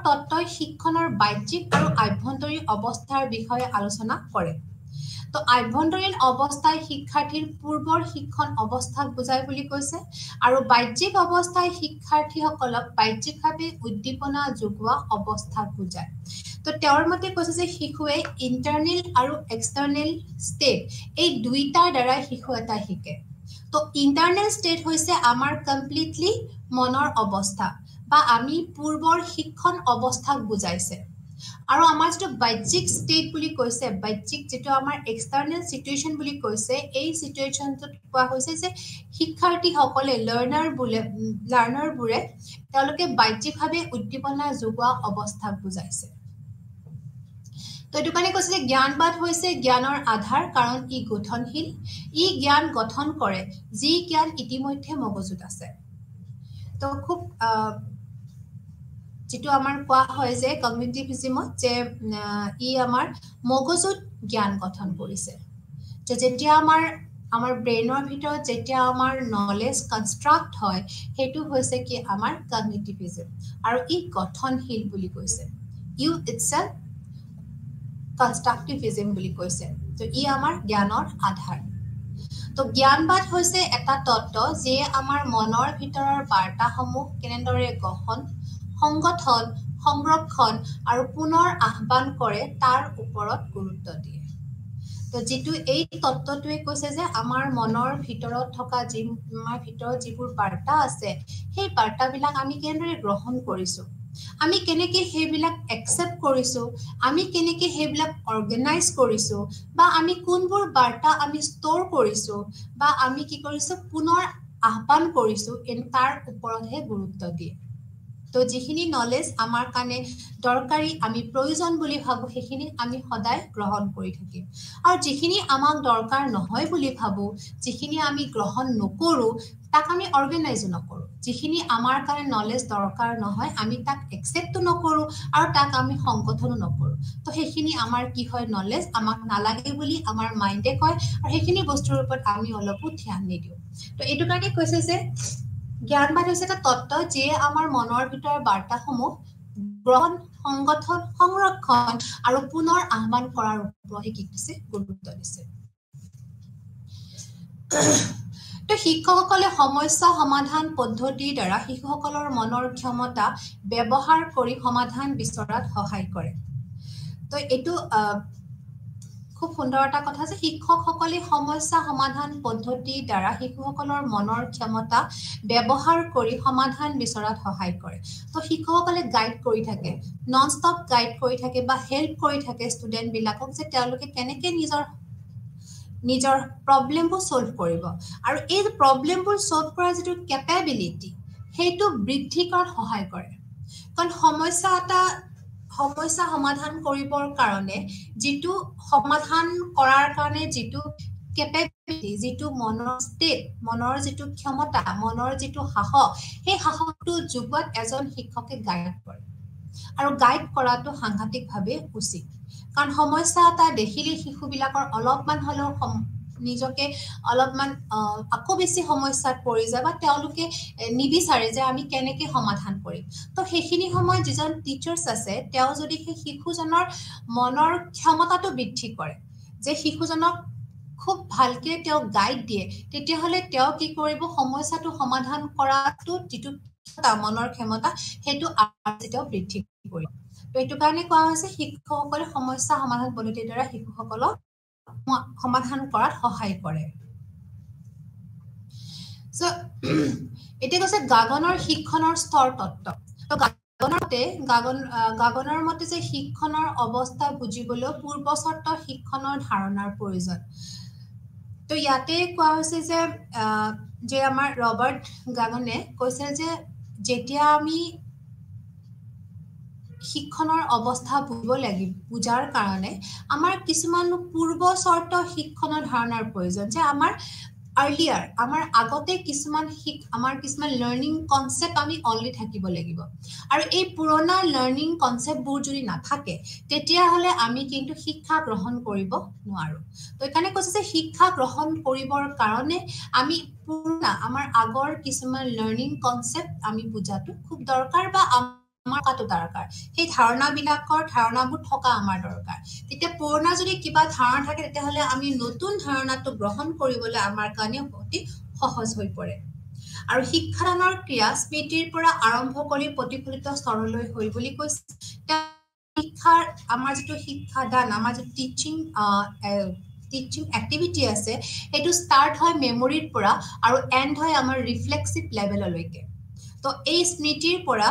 তত্ত্বই শিক্ষণৰ বাহ্যিক আৰু আভ্যন্তৰীণ অৱস্থাৰ বিষয়ে আলোচনা কৰে তো আভ্যন্তৰীণ অৱস্থাই শিক্ষাৰ্থীৰ পূৰ্বৰ শিক্ষণ অৱস্থাক বুজায় বুলি কৈছে আৰু বাহ্যিক অৱস্থাই শিক্ষাৰ্থীসকলক বাহ্যিকভাৱে উদ্দীপনা যোগোৱা অৱস্থাক বুজায় তো তেওঁৰ মতে কৈছে যে শিশুৱে ইণ্টাৰনেল আৰু এক্সটাৰ্নেল ষ্টেট এই দুইটাৰ দ্বাৰা শিশু এটা শিকে তো ইণ্টাৰনেল ষ্টেট হৈছে আমাৰ কমপ্লিটলি মনৰ অৱস্থা বা আমি পূৰ্বৰ শিক্ষণ অৱস্থাক বুজাইছে আৰু আমাৰ যেটো বাহ্যিক ষ্টেট বুলি কৈছে বাহ্যিক যেটো আমাৰ এক্সটাৰ্নেল সিচুৱেচন বুলি কৈছে এই সিচুৱেচনটোত কোৱা হৈছে যে শিক্ষাৰ্থীসকলে লাৰ্নাৰবোৰে তেওঁলোকে বাহ্যিকভাৱে উদ্দীপনা যোগোৱা অৱস্থাক বুজাইছে তো এইটো কাৰণে কৈছে যে জ্ঞানবাদ হৈছে জ্ঞানৰ আধাৰ কাৰণ ই গঠনশীল ই জ্ঞান গঠন কৰে যি জ্ঞান ইতিমধ্যে মগজুত আছে তো খুব যেটো আমাৰ কোৱা হয় যে কগনিটিভিজমত যে ই আমাৰ মগজুত জ্ঞান গঠন কৰিছে যে যেতিয়া আমাৰ ব্ৰেইনৰ ভিতৰত যেতিয়া আমাৰ নলেজ কনষ্ট্ৰাক্ট হয় হেতু হৈছে কি আমাৰ কগনিটিভিজম আৰু ই গঠনশীল বুলি কৈছে ইউ ইটসেল্ফ কনষ্ট্ৰাক্টিভিজম বুলি কৈছে তো ই আমাৰ জ্ঞানৰ আধাৰ তো জ্ঞানবাদ হৈছে এটা তত্ত্ব যিয়ে আমাৰ মনৰ ভিতৰৰ বাৰ্তাসমূহ কেনেদৰে গঠন সংগঠন সংৰক্ষণ আৰু পুনৰ আহ্বান কৰে তাৰ ওপৰত গুৰুত্ব দিয়ে তো যেটো এই তত্ত্বটোৱে কৈছে যে আমাৰ মনৰ ভিতৰত থকা আমাৰ ভিতৰত যিবোৰ বাৰ্তা আছে সেই বাৰ্তাবিলাক আমি কেনেদৰে গ্ৰহণ কৰিছো আমি কেনেকৈ সেইবিলাক একচেপ্ট কৰিছো আমি কেনেকৈ সেইবিলাক অৰ্গেনাইজ কৰিছো বা আমি কোনবোৰ বাৰ্তা আমি ষ্ট'ৰ কৰিছো বা আমি কি কৰিছো পুনৰ আহ্বান কৰিছো তাৰ ওপৰতহে গুৰুত্ব দিয়ে তো যিখিনি নলেজ আমাৰ কাৰণে দৰকাৰী আমি প্ৰয়োজন বুলি ভাবো সেইখিনি আমি সদায় গ্ৰহণ কৰি থাকিম আৰু যিখিনি আমাক দৰকাৰ নহয় বুলি ভাবো যিখিনি আমি গ্ৰহণ নকৰো তাক আমি অৰ্গেনাইজ নকৰো যিখিনি আমাৰ কাৰণে নলেজ দৰকাৰ নহয় আমি তাক একচেপ্ট নকৰো আৰু তাক আমি সংগঠন নকৰো তো সেইখিনি আমাৰ কি হয় নলেজ আমাক নালাগে বুলি আমাৰ মাইন্ডে কয় আৰু সেইখিনি বস্তুৰ ওপৰত আমি অলপো ধ্যান নিদিওঁ তো এইটো কাৰণে কৈছে যে জ্ঞানবাদ হৈছে এটা তত্ত্ব যিয়ে আমাৰ মনৰ ভিতৰৰ বাৰ্তাসমূহ গ্ৰহণ সংগঠন সংৰক্ষণ আৰু পুনৰ আহ্বান কৰাৰ ওপৰত কি দিছে গুৰুত্ব দিছে তো শিক্ষকসকলে সমস্যা সমাধান পদ্ধতিৰ দ্বাৰা শিশুসকলৰ মনৰ ক্ষমতা ব্যৱহাৰ কৰি সমাধান বিচৰাত সহায় কৰে তো এইটো খুব সুন্দৰ এটা কথা যে শিক্ষকসকলে সমস্যা সমাধান পদ্ধতিৰ দ্বাৰা শিশুসকলৰ মনৰ ক্ষমতা ব্যৱহাৰ কৰি সমাধান বিচৰাত সহায় কৰে তো শিক্ষকসকলে গাইড কৰি থাকে নন ষ্টপ গাইড কৰি থাকে বা হেল্প কৰি থাকে ষ্টুডেন্ট বিলাকক যে তেওঁলোকে কেনেকৈ নিজৰ প্ৰবলেমবোৰ সলভ কৰিব আৰু এই প্ৰবলেমবোৰ সলভ কৰাৰ যেটো কেপেবিলিটি হেতু বৃদ্ধি কৰাত সহায় কৰে কাৰণ সমস্যা এটা সমস্যা সমাধান কৰিবৰ কাৰণে যেটো সমাধান কৰাৰ কাৰণে যেটো capability যেটো মনৰ state মনৰ যেটো ক্ষমতা মনৰ যেটো সাহস সেই সাহসটো যুগত এজন শিক্ষকে গাইড কৰে আৰু গাইড কৰাটো সাংঘাতিকভাৱে উচিত কাৰণ সমস্যা এটা দেখিলে শিশুবিলাকৰ অলপমান হলেও নিজকে অলপমান আকো বেছি সমস্যাত পৰি যায় বা তেওঁলোকে নিবিচাৰে যে আমি কেনেকৈ সমাধান কৰিম তো সেইখিনি সময় যিজন টিচাৰ্ছ আছে তেওঁ যদি সেই শিশুজনৰ মনৰ ক্ষমতাটো বৃদ্ধি কৰে যে শিশুজনক খুব ভালকে তেওঁ গাইড দিয়ে তেতিয়াহলে তেওঁ কি কৰিব সমস্যাটো সমাধান কৰাটো যেটো মনৰ ক্ষমতা সেইটো আৰু বৃদ্ধি কৰিব তো এইটো কাৰণে কোৱা হৈছে শিক্ষকসকলে সমস্যা সমাধান পদ্ধতিৰ দ্বাৰা শিশুসকলক সমাধান কৰাত সহায় কৰে সো এতিয়া কৈছে গাগনৰ শিক্ষণৰ স্তৰ তত্ত্ব তো গাগনৰ মতে যে শিক্ষণৰ অৱস্থা বুজিবলৈ পূৰ্বচৰ্ত শিক্ষণৰ ধাৰণাৰ প্ৰয়োজন তো ইয়াতে কোৱা হৈছে যে আমাৰ ৰবাৰ্ট গাগনে কৈছে যে যেতিয়া আমি শিক্ষণৰ অৱস্থা বুজিব লাগিব বুজাৰ কাৰণে আমাৰ কিছুমান পূৰ্বচৰ্ত শিক্ষণৰ ধাৰণাৰ প্ৰয়োজন যে আমাৰ earlier আমাৰ আগতে কিছুমান আমাৰ কিছুমান লাৰ্নিং কনসেপ্ট আমি অলৰেডি থাকিব লাগিব আৰু এই পুৰণা লাৰ্নিং কনসেপ্টবোৰ যদি নাথাকে তেতিয়া হলে আমি কিন্তু শিক্ষা গ্ৰহণ কৰিব নোৱাৰো তো এখানে কৈছে যে শিক্ষা গ্ৰহণ কৰিবৰ কাৰণে আমি পুৰণা আমাৰ আগৰ কিছুমান লাৰ্নিং কনসেপ্ট আমি বুজাটো খুব দৰকাৰ বা আমাৰ কাটো দৰকাৰ সেই ধাৰণাবোৰ থকা আমাৰ দৰকাৰ তেতিয়া পুৰণা যদি কিবা ধাৰণা থাকে তেতিয়াহলে আমি নতুন ধাৰণাটো গ্ৰহণ কৰিবলৈ আমাৰ কাৰণে অতি সহজ হৈ পৰে আৰু শিক্ষাদানৰ ক্ৰিয়া স্মৃতিৰ পৰা আৰম্ভ কৰি প্ৰতিফলিত স্তৰলৈ হৈ বুলি কৈছে শিক্ষাৰ আমাৰ যেটো শিক্ষাদান আমাৰ যে টিচিং এক্টিভিটি আছে এটো স্টাৰ্ট হয় মেমৰিৰ পৰা আৰু এন্ড হয় আমাৰ ৰিফ্লেক্সিভ লেভেললৈকে তো এই স্মৃতিৰ পৰা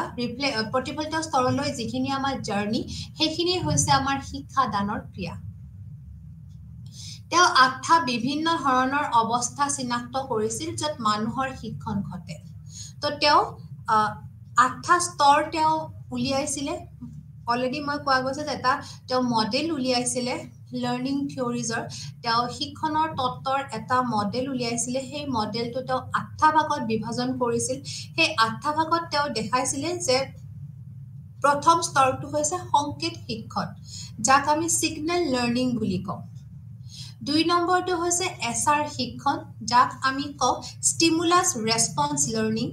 প্ৰতিফলিত স্তৰলৈ যিখিনি আমাৰ জাৰ্নি সেইখিনি হৈছে আমাৰ শিক্ষাদানৰ ক্ৰিয়া তেওঁ আঠা বিভিন্ন ধৰণৰ অৱস্থা চিনাক্ত কৰিছিল যত মানুহৰ শিক্ষণ ঘটে তো তেওঁ আঠা স্তৰ তেওঁ উলিয়াইছিলে অলৰেডি মই কোৱা গৈছে যে এটা তেওঁ মডেল উলিয়াইছিলে লাৰ্নিং থিওৰিজৰ তেওঁ শিক্ষণৰ তত্ত্বৰ এটা মডেল উলিয়াইছিলে সেই মডেলটো তেওঁ আঠা ভাগত বিভাজন কৰিছিল সেই আঠা ভাগত তেওঁ দেখাইছিলে যে প্ৰথম স্তৰটো হৈছে সংকেত শিক্ষণ যাক আমি সিগনেল লাৰ্নিং বুলি কওঁ 2 নম্বৰটো হৈছে এসআৰ শিক্ষণ যাক আমি কওঁ স্টিমুলাস ৰেসপন্স লাৰ্নিং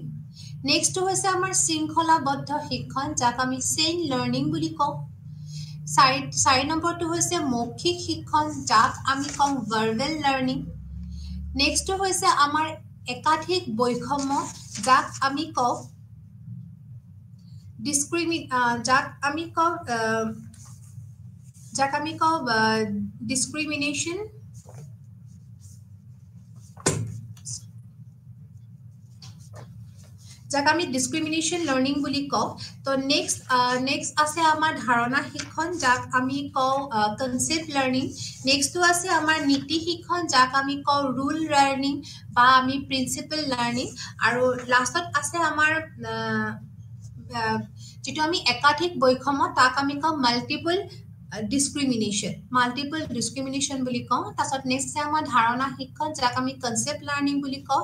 নেক্সট হৈছে আমাৰ শৃংখলাবদ্ধ শিক্ষণ যাক আমি চেইন লাৰ্নিং বুলি কওঁ 4 নম্বৰটো হৈছে মৌখিক শিক্ষণ যাক আমি কওঁ ভাৰ্বেল লাৰ্নিং নেক্সট হৈছে আমাৰ একাধিক বৈষম্য যাক আমি কওঁ discrimination যাক আমি ডিসক্ৰিমিনেশন লাৰ্নিং বুলি কওঁ তো নেক্সট আছে আমাৰ ধাৰণা শিক্ষণ যাক আমি কওঁ কনসেপ্ট লাৰ্নিং নেক্সট আছে আমাৰ নীতি শিক্ষণ যাক আমি কওঁ ৰুল লাৰ্নিং বা আমি প্ৰিন্সিপল লাৰ্নিং আৰু লাষ্টত আছে আমাৰ যেটো আমি একাধিক বৈষম্য তাক আমি কওঁ মাল্টিপল ডিসক্ৰিমিনেশন বুলি কওঁ তাছত নেক্সট আছে আমাৰ ধাৰণা শিক্ষণ যাক আমি কনসেপ্ট লাৰ্নিং বুলি কওঁ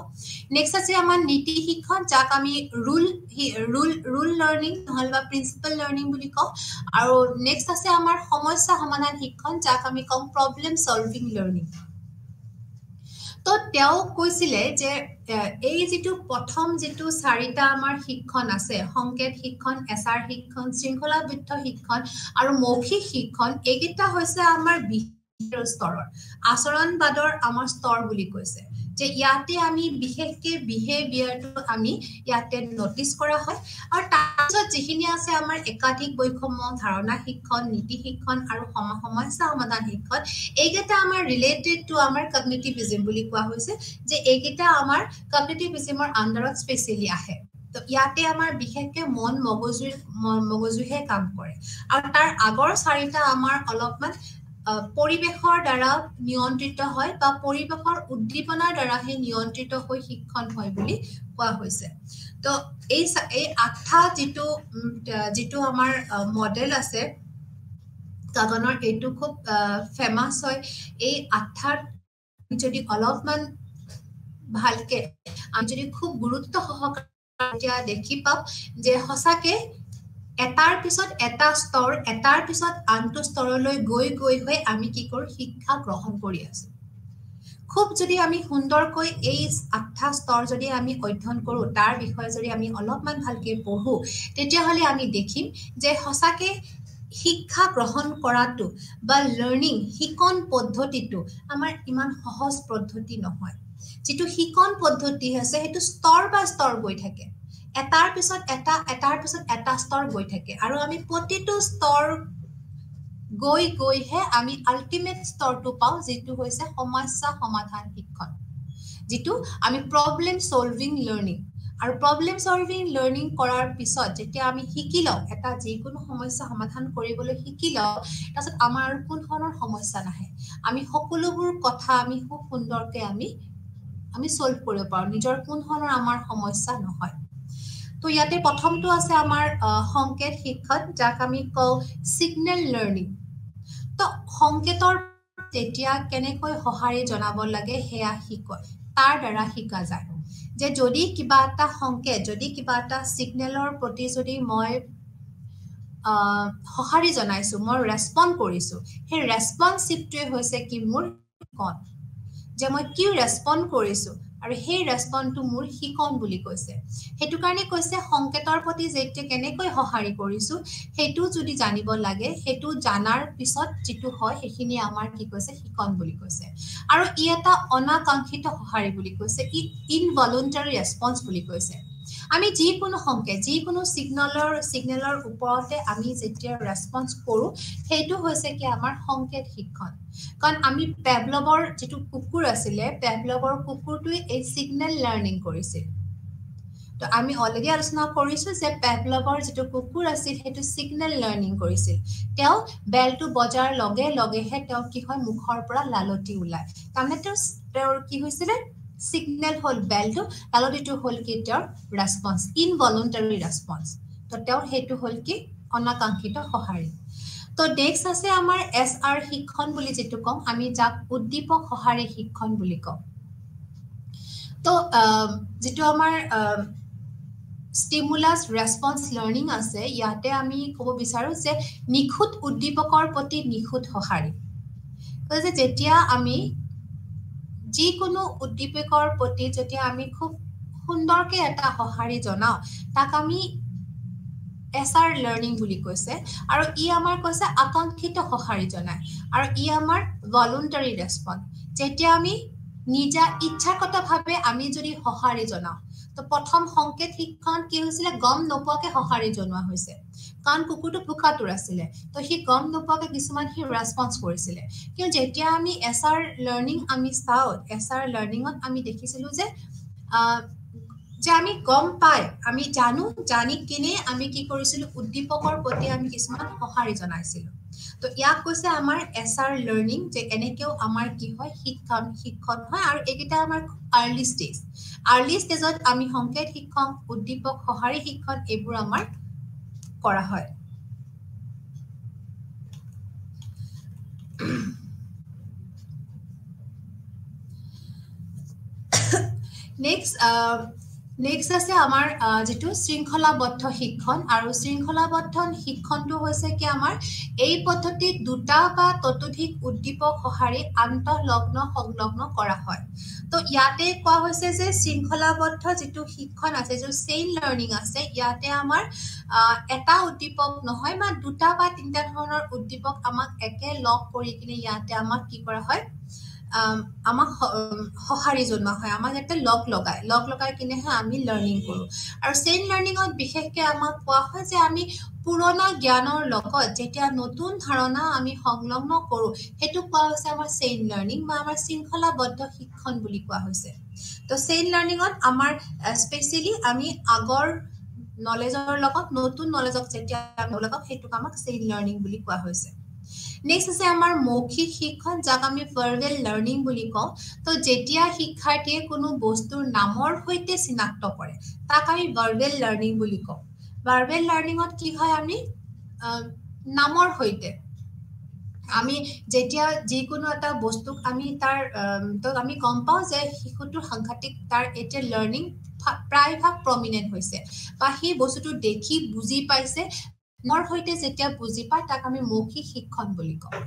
নেক্সট আছে আমাৰ নীতি শিক্ষণ যাক আমি ৰুল লাৰ্নিং নহলবা প্ৰিন্সিপল লাৰ্নিং বুলি কওঁ আৰু নেক্সট আছে আমাৰ সমস্যা সমাধান শিক্ষণ যাক আমি কওঁ প্ৰবলেম সলভিং লাৰ্নিং তো তেওঁ কৈছিলে যে এই যেটো প্ৰথম যেটো চাৰিটা আমাৰ শিক্ষণ আছে সংকেত শিক্ষণ এসআৰ শিক্ষণ শৃংখলাবদ্ধ শিক্ষণ আৰু মৌখিক শিক্ষণ এইকেইটা হৈছে আমাৰ বিহেভিয়ৰ স্তৰৰ আচৰণবাদৰ আমাৰ স্তৰ বুলি কৈছে যে ইয়াতে আমি বিশেষকে বিহেভিয়ৰটো আমি ইয়াতে নোটিস কৰা হয় আৰু তাৰপিছত যিখিনি আছে আমাৰ একাধিক বৈষম্য ধাৰণা শিক্ষণ নীতি শিক্ষণ আৰু সমস্যা সমাধান শিক্ষণ এইকেইটা আমাৰ ৰিলেটেড টু আমাৰ কগনিটিভিজম বুলি কোৱা হৈছে যে এইকেইটা আমাৰ কগনিটিভিজমৰ আন্ডাৰত স্পেশালি আহে তো ইয়াতে আমাৰ বিশেষকে মন মগজুহে কাম কৰে আৰু তাৰ আগৰ চাৰিটা আমাৰ অলপমান পৰিবেশৰ দ্বাৰা নিয়ন্ত্ৰিত হয় বা পৰিবেশৰ উদ্দীপনাৰ দ্বাৰা হে নিয়ন্ত্ৰিত হৈ শিক্ষণ হয় বুলি কোৱা হৈছে তো এই 8টা যেটো আমাৰ মডেল আছে কাগনৰ এইটো খুব ফেমাস হয় এই 8টাৰ যদি অলপমান ভালকে আমি যদি খুব গুৰুত্ব সহকাৰে দেখি পাব যে হসাকে এটাৰ পিছত এটা স্তৰ এটাৰ পিছত আনটো স্তৰলৈ গৈ হৈ আমি কি কৰো শিক্ষা গ্ৰহণ কৰি আছো খুব যদি আমি সুন্দৰকৈ এই 8টা স্তৰ যদি আমি অধ্যয়ন কৰো তাৰ বিষয়ে যদি আমি অলপমান ভালকে পঢ়ো তেতিয়া হলে আমি দেখিম যে হসাকে শিক্ষা গ্ৰহণ কৰাটো বা লাৰ্নিং শিকন পদ্ধতিটো আমাৰ ইমান সহজ পদ্ধতি নহয় যেটো শিকন পদ্ধতি আছে হেতু স্তৰ বা স্তৰ গৈ থাকে এটাৰ পিছত এটা স্তৰ গৈ থাকে আৰু আমি প্ৰতিটো স্তৰ গৈ হে আমি আল্টিমেট স্তৰটো পাও যেটো হৈছে সমস্যা সমাধান শিক্ষণ যেটো আমি প্ৰবলেম সলভিং লাৰ্নিং আৰু প্ৰবলেম সলভিং লাৰ্নিং কৰাৰ পিছত যেতিয়া আমি শিকিলাও এটা যিকোনো সমস্যা সমাধান কৰিবলৈ শিকিলাও তাৰছত আমাৰ কোন ধৰণৰ সমস্যা নাহে আমি সকলোবোৰ কথা আমি খুব সুন্দৰকৈ আমি সলভ কৰিব পাৰো নিজৰ কোন ধৰণৰ আমাৰ সমস্যা নহয় তো ইয়াতে প্ৰথমটো আছে আমাৰ সংকেত শিক্ষণ যাক আমি কও সিগন্যাল লাৰ্নিং তো সংকেতৰ তেতিয়া কেনেকৈ সহাৰি জনাব লাগে হেয়া শিকয় তাৰ দ্বাৰা শিকা যায় যে যদি কিবা এটা সংকেত যদি কিবা এটা সিগন্যালৰ প্ৰতি যদি মই সহাৰি জনাইছো মই ৰেসপন্ড কৰিছো হে ৰেসপন্সিভটোৱে হৈছে কি মোৰ শিকন যে মই কি ৰেসপন্ড কৰিছো আৰু সেই ৰেসপন্ডটো মোৰ শিকন বুলি কৈছে হেতু কাৰণে কৈছে সংকেতৰ প্ৰতি যেতে কেনেকৈ সহাৰি কৰিছো হেতু যদি জানিব লাগে হেতু জানাৰ পিছত যেটো হয় হেখিনি আমাৰ কি কৈছে শিকন বুলি কৈছে আৰু ই এটা অনাকাংক্ষিত সহাৰি বুলি কৈছে ই ইনভলুন্টাৰী ৰেসপন্স বুলি কৈছে আমি যিকোনো সংকেত যিকোনো সিগন্যালৰ ওপৰতে আমি যেতিয়া ৰেসপন্স কৰো হেতু হৈছে কি আমাৰ সংকেত শিক্ষণ কাৰণ আমি পেভলভৰ যেটো কুকুৰ আছিলে পেভলভৰ কুকুৰটোই এই সিগন্যাল লাৰ্নিং কৰিছিল তো আমি অলৰেডি আলোচনা কৰিছো যে পেভলভৰ যেটো কুকুৰ আছিল হেতু সিগন্যাল লাৰ্নিং কৰিছিল তেও বেলটো বজাৰ লগে হে তেও কি হয় মুখৰ পৰা লালতি ওলাই তাৰমানে তেও কি হৈছিল সিগন্যাল হল বেলটো লালতিটো হল কি তেও ৰেসপন্স ইনভলুন্টাৰী ৰেসপন্স তো তেও হেতু হল কি অনাকাংক্ষিত সহাৰি তো নেক্সট আছে আমাৰ এসআৰ শিক্ষণ বুলি যেটো কম আমি যাক উদ্দীপক সহাৰি শিক্ষণ বুলি কম তো যেটো আমাৰ স্টিমুলাস ৰেসপন্স লাৰ্নিং আছে ইয়াতে আমি ক'ব বিচাৰো যে নিখুত উদ্দীপকৰ প্ৰতি নিখুত সহাৰি যে যেতিয়া আমি যিকোনো উদ্দীপকৰ প্ৰতি যেতিয়া আমি খুব সুন্দৰকে এটা সহাৰি জনাও তাক আমি এসআৰ লাৰ্নিং বুলি কৈছে আৰু ই আমাৰ কৈছে আকাংক্ষিত সহাৰি জনায় আৰু ই আমাৰ ভলুন্টাৰী ৰেসপন্স যেতিয়া আমি নিজা ইচ্ছাগতভাৱে আমি যদি সহাৰি জনাও তো প্ৰথম সংকেত শিক্ষণ কি হৈছিল গম নপোৱাকে সহাৰি জনোৱা হৈছে কাৰণ কুকুৰটো ভুকাতুৰ আছিল তো হি গম নপোৱাকে কিছুমান হি ৰেসপন্স কৰিছিল কিন্তু যেতিয়া আমি এসআৰ লাৰ্নিং আমি চাও এসআৰ লাৰ্নিংত আমি দেখিছিলো যে আমি গম পাই আমি জানি কিনে আমি কি কৰিছিল উদ্দীপকৰ প্ৰতি আমি কিছুমান সহাৰি জনাইছিল তো ইয়াক কৈছে আমাৰ এসআৰ লাৰ্নিং যে এনেকেও আমাৰ কি হয় শিক্ষণ হয় আৰু এইটা আমাৰ আৰ্লি ষ্টেজত আমি সংকেত শিক্ষণ উদ্দীপক সহাৰি শিক্ষণ এইবোৰ আমাৰ কৰা হয় নেক্সট আছে আমাৰ যেটো শৃংখলাবদ্ধ শিক্ষণ আৰু শৃংখলাবদ্ধ শিক্ষণটো হৈছে কি আমাৰ এই পদ্ধতিত দুটা বা ততোধিক উদ্দীপক সহাৰি আন্তঃলগ্ন সংলগ্ন কৰা হয় তো ইয়াতে কোৱা হৈছে যে শৃংখলাবদ্ধ যেটো শিক্ষণ আছে যে চেইন লাৰ্নিং আছে ইয়াতে আমাৰ এটা উদ্দীপক নহয় বা দুটা বা তিনটা ধৰণৰ উদ্দীপক আমাক একে লগ কৰি কিনে ইয়াতে আমাক কি কৰা হয় আমাক সহাৰি জনোৱা হয় আমাক এটা লগ লগাই কিনেহে আমি লাৰ্নিং কৰো আৰু চেইন লাৰ্নিংত বিশেষকৈ আমাক কোৱা হয় যে আমি পুৰণা জ্ঞানৰ লগত যেতিয়া নতুন ধাৰণা আমি সংলগ্ন কৰো হেতু কোৱা হৈছে আমাৰ চেইন লাৰ্নিং বা আমাৰ শৃংখলাবদ্ধ শিক্ষণ বুলি কোৱা হৈছে তো চেইন লাৰ্নিংত আমাৰ স্পেশালি আমি আগৰ নলেজৰ লগত নতুন নলেজক যেতিয়া আমি লগাও হেতু আমাক চেইন লাৰ্নিং বুলি কোৱা হৈছে নেক্সট আছে আমাৰ মৌখিক শিক্ষণ যাক আমি ভাৰ্বেল লাৰ্নিং বুলি কওঁ তো যেতিয়া শিক্ষাৰ্থীয়ে কোনো বস্তুৰ নামৰ সৈতে চিনাক্ত কৰে তাক আমি ভাৰ্বেল লাৰ্নিং বুলি কওঁ ভাৰ্বেল লাৰ্নিঙত কি হয় আমি নামৰ সৈতে আমি যেতিয়া যিকোনো এটা বস্তুক আমি তাৰ তো আমি গম পাওঁ যে শিশুটোৰ সাংঘাতিক তাৰ এতিয়া লাৰ্নিং প্ৰায়ভাগ প্ৰমিনেণ্ট হৈছে বা সেই বস্তুটো দেখি বুজি পাইছে নামৰ সৈতে যেতিয়া বুজি পায় তাক আমি মৌখিক শিক্ষণ বুলি কওঁ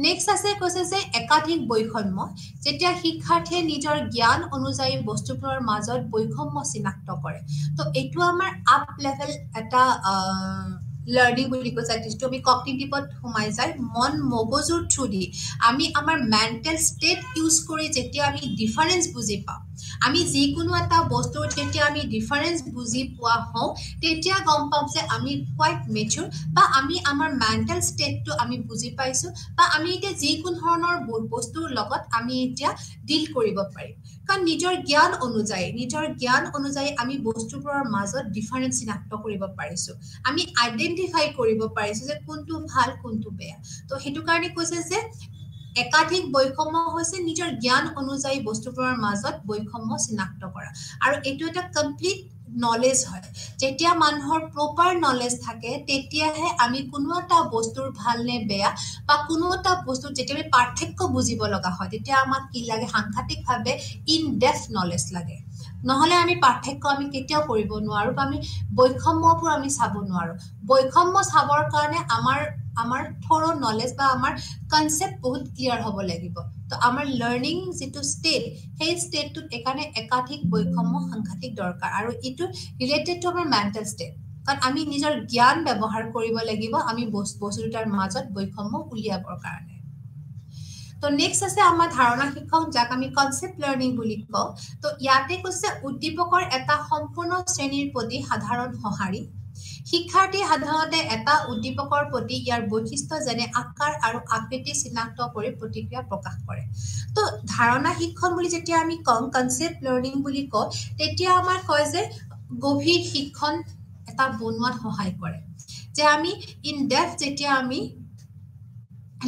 নেক্সট আছে কৈছে যে একাধিক বৈষম্য যেতিয়া শিক্ষাৰ্থীয়ে নিজৰ জ্ঞান অনুযায়ী বস্তুবোৰৰ মাজত বৈষম্য চিনাক্ত কৰে তো এইটো আমাৰ আপ লেভেল এটা লাৰ্নিং বুলি কৈছে যিটো আমি কগনিটিভত সোমাই যায় মন মগজুৰ থ্ৰু দি আমি আমাৰ মেণ্টেল ষ্টেট ইউজ কৰি যেতিয়া আমি ডিফাৰেঞ্চ বুজি পাওঁ আমি যিকোনো এটা বস্তুৰ যেতিয়া আমি ডিফাৰেঞ্চ বুজি পোৱা হওঁ তেতিয়া গম পাম যে আমি কোৱাইট মেচুৰ বা আমি আমাৰ মেণ্টেল ষ্টেটটো আমি বুজি পাইছোঁ বা আমি এতিয়া যিকোনো ধৰণৰ বস্তুৰ লগত আমি এতিয়া ডিল কৰিব পাৰিম কাৰণ নিজৰ জ্ঞান অনুযায়ী আমি বস্তুবোৰৰ মাজত ডিফাৰেঞ্চ চিনাক্ত কৰিব পাৰিছোঁ আমি আইডেণ্টিফাই কৰিব পাৰিছোঁ যে কোনটো ভাল কোনটো বেয়া তো সেইটো কাৰণে কৈছে যে একাধিক বৈষম্য হৈছে নিজৰ জ্ঞান অনুযায়ী বস্তুবোৰৰ মাজত বৈষম্য চিনাক্ত কৰা আৰু এইটো এটা কমপ্লিট নলেজ হয় যেতিয়া মানুহৰ প্ৰপাৰ নলেজ থাকে তেতিয়াহে আমি কোনো এটা বস্তুৰ ভাল নে বেয়া বা কোনো এটা বস্তু যেতিয়া আমি পাৰ্থক্য বুজিব লগা হয় তেতিয়া আমাক কি লাগে সাংঘাতিকভাৱে ইন ডেপথ নলেজ লাগে নহলে আমি পাৰ্থক্য আমি কেতিয়াও কৰিব নোৱাৰো বা আমি বৈষম্যবোৰ আমি চাব নোৱাৰো বৈষম্য চাবৰ কাৰণে আমাৰ থৰো নলেজ বা আমাৰ কনসেপ্ট বহুত ক্লিয়াৰ হ'ব লাগিব তো আমাৰ লাৰ্নিং যেটো ষ্টেট সেই ষ্টেটটোত একানে একাধিক বৈষম্য সাংঘাতিক দৰকাৰ আৰু ইটো ৰিলেটেড টু আমাৰ মেণ্টেল ষ্টেট কাৰণ আমি নিজৰ জ্ঞান ব্যৱহাৰ কৰিব লাগিব আমি বস্তুটাৰ মাজত বৈষম্য উলিয়াবৰ কাৰণে তো নেক্সট আছে আমাৰ ধাৰণা শিক্ষক যাক আমি কনসেপ্ট লাৰ্নিং বুলি কওঁ তো ইয়াতে কৈছে উদ্দীপকৰ এটা সম্পূৰ্ণ শ্ৰেণীৰ প্ৰতি সাধাৰণ সঁহাৰি শিক্ষাৰ্থী সাধাৰণতে এটা উদ্দীপকৰ প্ৰতি ইয়াৰ বৈশিষ্ট্য যেনে আকাৰ আৰু আকৃতি চিনাক্ত কৰি প্ৰতিক্ৰিয়া প্ৰকাশ কৰে তো ধাৰণা শিক্ষণ বুলি যেতিয়া আমি কম কনসেপ্ট লাৰ্নিং বুলি কওঁ তেতিয়া আমাৰ কয় যে গভীৰ শিক্ষণ এটা বনোৱাত সহায় কৰে যে আমি ইন ডেপথ যেতিয়া আমি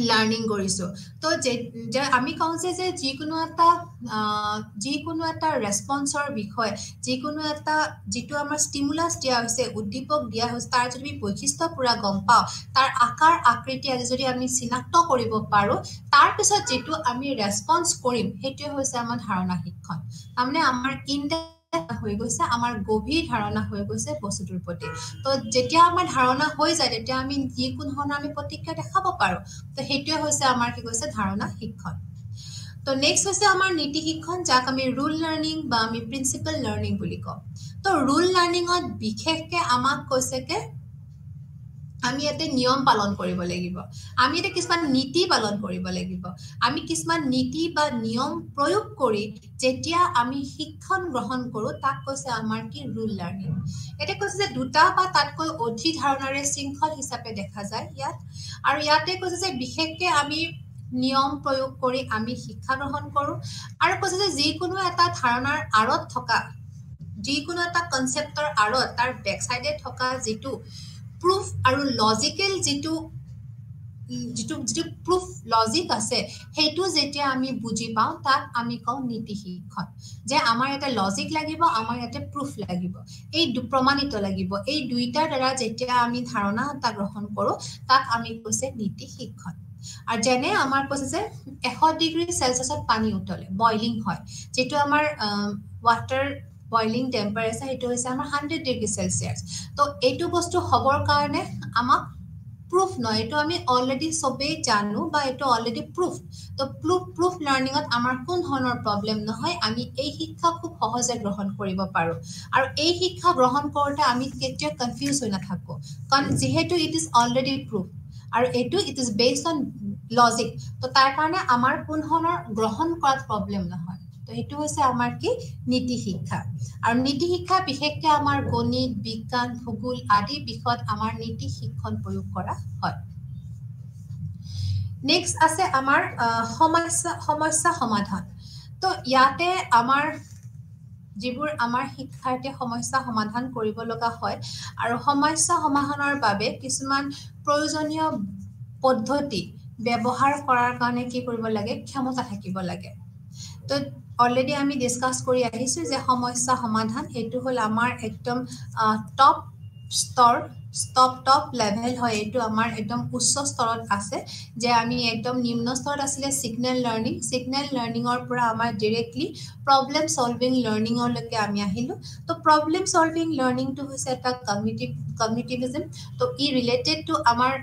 লাৰ্নিং কৰিছো তো যে আমি কওঁ যে যিকোনো এটা ৰেসপন্সৰ বিষয় যিকোনো এটা যেটো আমাৰ ষ্টিমুলাছ দিয়া হৈছে উদ্দীপক দিয়া হৈছে তাৰ যদি বৈশিষ্ট্য পুৰা গম পাওঁ তাৰ আকাৰ আকৃতি আদি যদি আমি চিনাক্ত কৰিব পাৰো তাৰ পিছত যেটো আমি ৰেসপন্স কৰিম হেতু হৈছে আমাৰ ধাৰণা শিক্ষণ মানে আমাৰ হৈ গৈছে আমাৰ গভীৰ ধাৰণা হৈ গৈছে বস্তুটোৰ প্ৰতি তো যেতিয়া আমাৰ ধাৰণা হৈ যায় তেতিয়া আমি যিকোনো ধৰণৰ আমি প্ৰতিক্ৰিয়া দেখাব পাৰো তো হেতুৱে হৈছে আমাৰ কি কৈছে ধাৰণা শিক্ষণ তো নেক্সট হৈছে আমাৰ নীতি শিক্ষণ যাক আমি ৰুল লাৰ্নিং বা আমি প্ৰিন্সিপাল লাৰ্নিং বুলি কওঁ তো ৰুল লাৰ্নিঙত বিশেষকৈ আমাক কৈছে যে আমি এতে নিয়ম পালন কৰিব লাগিব আমি এতে কিছুমান নীতি পালন কৰিব লাগিব আমি কিছুমান নীতি বা নিয়ম প্ৰয়োগ কৰি যেতিয়া আমি শিক্ষণ গ্ৰহণ কৰো তাক কৈছে আমাৰ কি ৰুল লাৰ্নিং এতে কৈছে যে দুটা বা তাতকৈ অধিক ধাৰণাৰে শৃংখল হিচাপে দেখা যায় ইয়াত আৰু ইয়াতে কৈছে যে বিশেষকৈ আমি নিয়ম প্ৰয়োগ কৰি আমি শিক্ষা গ্ৰহণ কৰো আৰু কৈছে যে যিকোনো এটা ধাৰণাৰ আৰত থকা যিকোনো এটা কনসেপ্টৰ আৰত তাৰ বেক সাইডে থকা যেটো proof আৰু লজিক্যাল যেটো proof লজিক আছে হেতু যেতিয়া আমি বুজি পাওঁ তাক আমি কওঁ নীতি শিক্ষণ যে আমাৰ এটা লজিক লাগিব আমাৰ এটা proof লাগিব এই প্ৰমাণিত লাগিব এই দুইটাৰ দ্বাৰা যেতিয়া আমি ধাৰণা এটা গ্ৰহণ কৰো তাক আমি কৈছে নীতি শিক্ষণ আৰু যেনে আমাৰ কৈছে যে 100 ডিগ্ৰী সেলসিয়াছত পানী উতলে বয়লিং হয় যেটো আমাৰ water boiling temperature itu hoise amar 100 degree celsius to etu bostu hobor karone amak proof no etu ami already sobe janu ba etu already proof to proof learning ot amar kon dhonor problem no hoy ami ei শিক্ষা খুব সহজে গ্ৰহণ কৰিব পাৰো আৰু এই শিক্ষা গ্ৰহণ কৰোতে আমি কেতিয়া কনফিউজ হৈ নাথাকো কাৰণ যেহেতু ইট ইজ অলৰেডি proof আৰু এটো it is based on logic তো তাৰ কাৰণে আমাৰ কোন ধৰণৰ গ্ৰহণ কৰাত প্ৰবলেম নহয় তো এটো হৈছে আমাৰ কি নীতি শিক্ষা আৰু নীতি শিক্ষা বিশেষকৈ আমাৰ গণিত বিজ্ঞান ভূগোল আদি বিষয়ত আমাৰ নীতি শিক্ষণ প্ৰয়োগ কৰা হয় নেক্সট আছে আমাৰ সমস্যা সমাধান তো ইয়াতে আমাৰ যিবোৰ আমাৰ শিক্ষাৰ্থী সমস্যা সমাধান কৰিব লগা হয় আৰু সমস্যা সমাধানৰ বাবে কিছুমান প্ৰয়োজনীয় পদ্ধতি ব্যৱহাৰ কৰাৰ কাৰণে কি কৰিব লাগে ক্ষমতা থাকিব লাগে তো অলৰেডি আমি ডিসকাস কৰি আহিছো যে সমস্যা সমাধান এটো হল আমাৰ একদম টপ স্তৰ টপ লেভেল হয় এটো আমাৰ একদম উচ্চ স্তৰত আছে যে আমি একদম নিম্ন স্তৰত আছিল সিগন্যাল লাৰ্নিংৰ পৰা আমাৰ ডাইৰেক্টলি প্ৰবলেম সলভিং লাৰ্নিংৰ লৈকে আমি আহিলো তো প্ৰবলেম সলভিং লাৰ্নিং টু হৈছে এটা কগনিটিভিজম তো ই ৰিলেটেড টু আমাৰ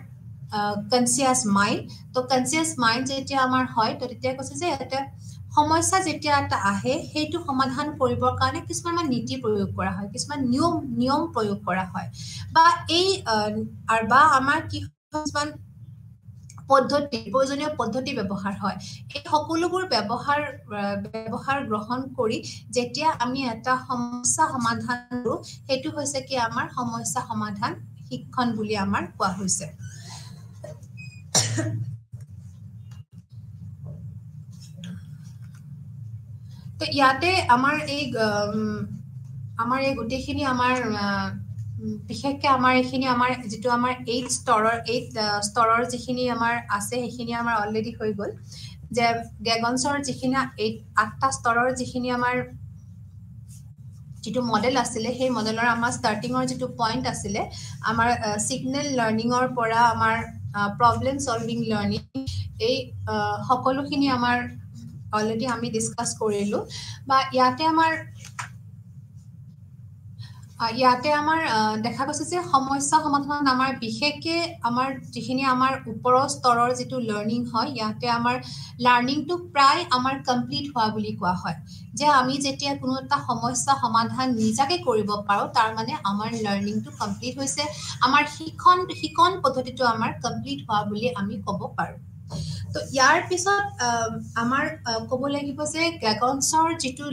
কনসিয়াস মাইন্ড তো কনসিয়াস মাইন্ড যেতিয়া আমাৰ হয় তো তেতিয়া কৈছে যে এটা সমস্যা যেতিয়া এটা আহে সেইটো সমাধান কৰিবৰ কাৰণে কিছুমান নীতি প্ৰয়োগ কৰা হয় কিছুমান নিয়ম প্ৰয়োগ কৰা হয় বা এই আৰু বা আমাৰ কি কিছুমান পদ্ধতি প্ৰয়োজনীয় পদ্ধতি ব্যৱহাৰ হয় এই সকলোবোৰ ব্যৱহাৰ গ্ৰহণ কৰি যেতিয়া আমি এটা সমস্যা সমাধান কৰো সেইটো হৈছে কি আমাৰ সমস্যা সমাধান শিক্ষণ বুলি আমাৰ কোৱা হৈছে তো ইয়াতে আমাৰ এই গোটেইখিনি আমাৰ বিশেষকৈ আমাৰ এইখিনি আমাৰ যেটো আমাৰ 8 স্তৰৰ যিখিনি আমাৰ আছে সেইখিনি আমাৰ অলৰেডি হৈ গল যে গেগনছৰ যিখিনি 8টা স্তৰৰ যিখিনি আমাৰ যেটো মডেল আছিল সেই মডেলৰ আমাৰ ষ্টাৰ্টিংৰ যেটো পইণ্ট আছিল আমাৰ সিগন্যাল লাৰ্নিংৰ পৰা আমাৰ প্ৰবলেম সলভিং লাৰ্নিং এই সকলোখিনি আমাৰ অলৰেডি আমি ডিসকাস কৰিলো বা ইয়াতে আমাৰ দেখা গৈছে যে সমস্যা সমাধান আমাৰ বিশেষকৈ আমাৰ যিখিনি আমাৰ ওপৰৰ স্তৰৰ যেটো লাৰ্নিং হয় ইয়াতে আমাৰ লাৰ্নিংটো প্ৰায় আমাৰ কমপ্লিট হোৱা বুলি কোৱা হয় যে আমি যেতিয়া কোনো এটা সমস্যা সমাধান নিজাকে কৰিব পাৰো তাৰ মানে আমাৰ লাৰ্নিংটো কমপ্লিট হৈছে আমাৰ শিক্ষণ পদ্ধতিটো আমাৰ কমপ্লিট হোৱা বুলি আমি ক'ব পাৰো তো ইয়াৰ পিছত আমাৰ ক'ব লাগিব যে গেগনছৰ যেটো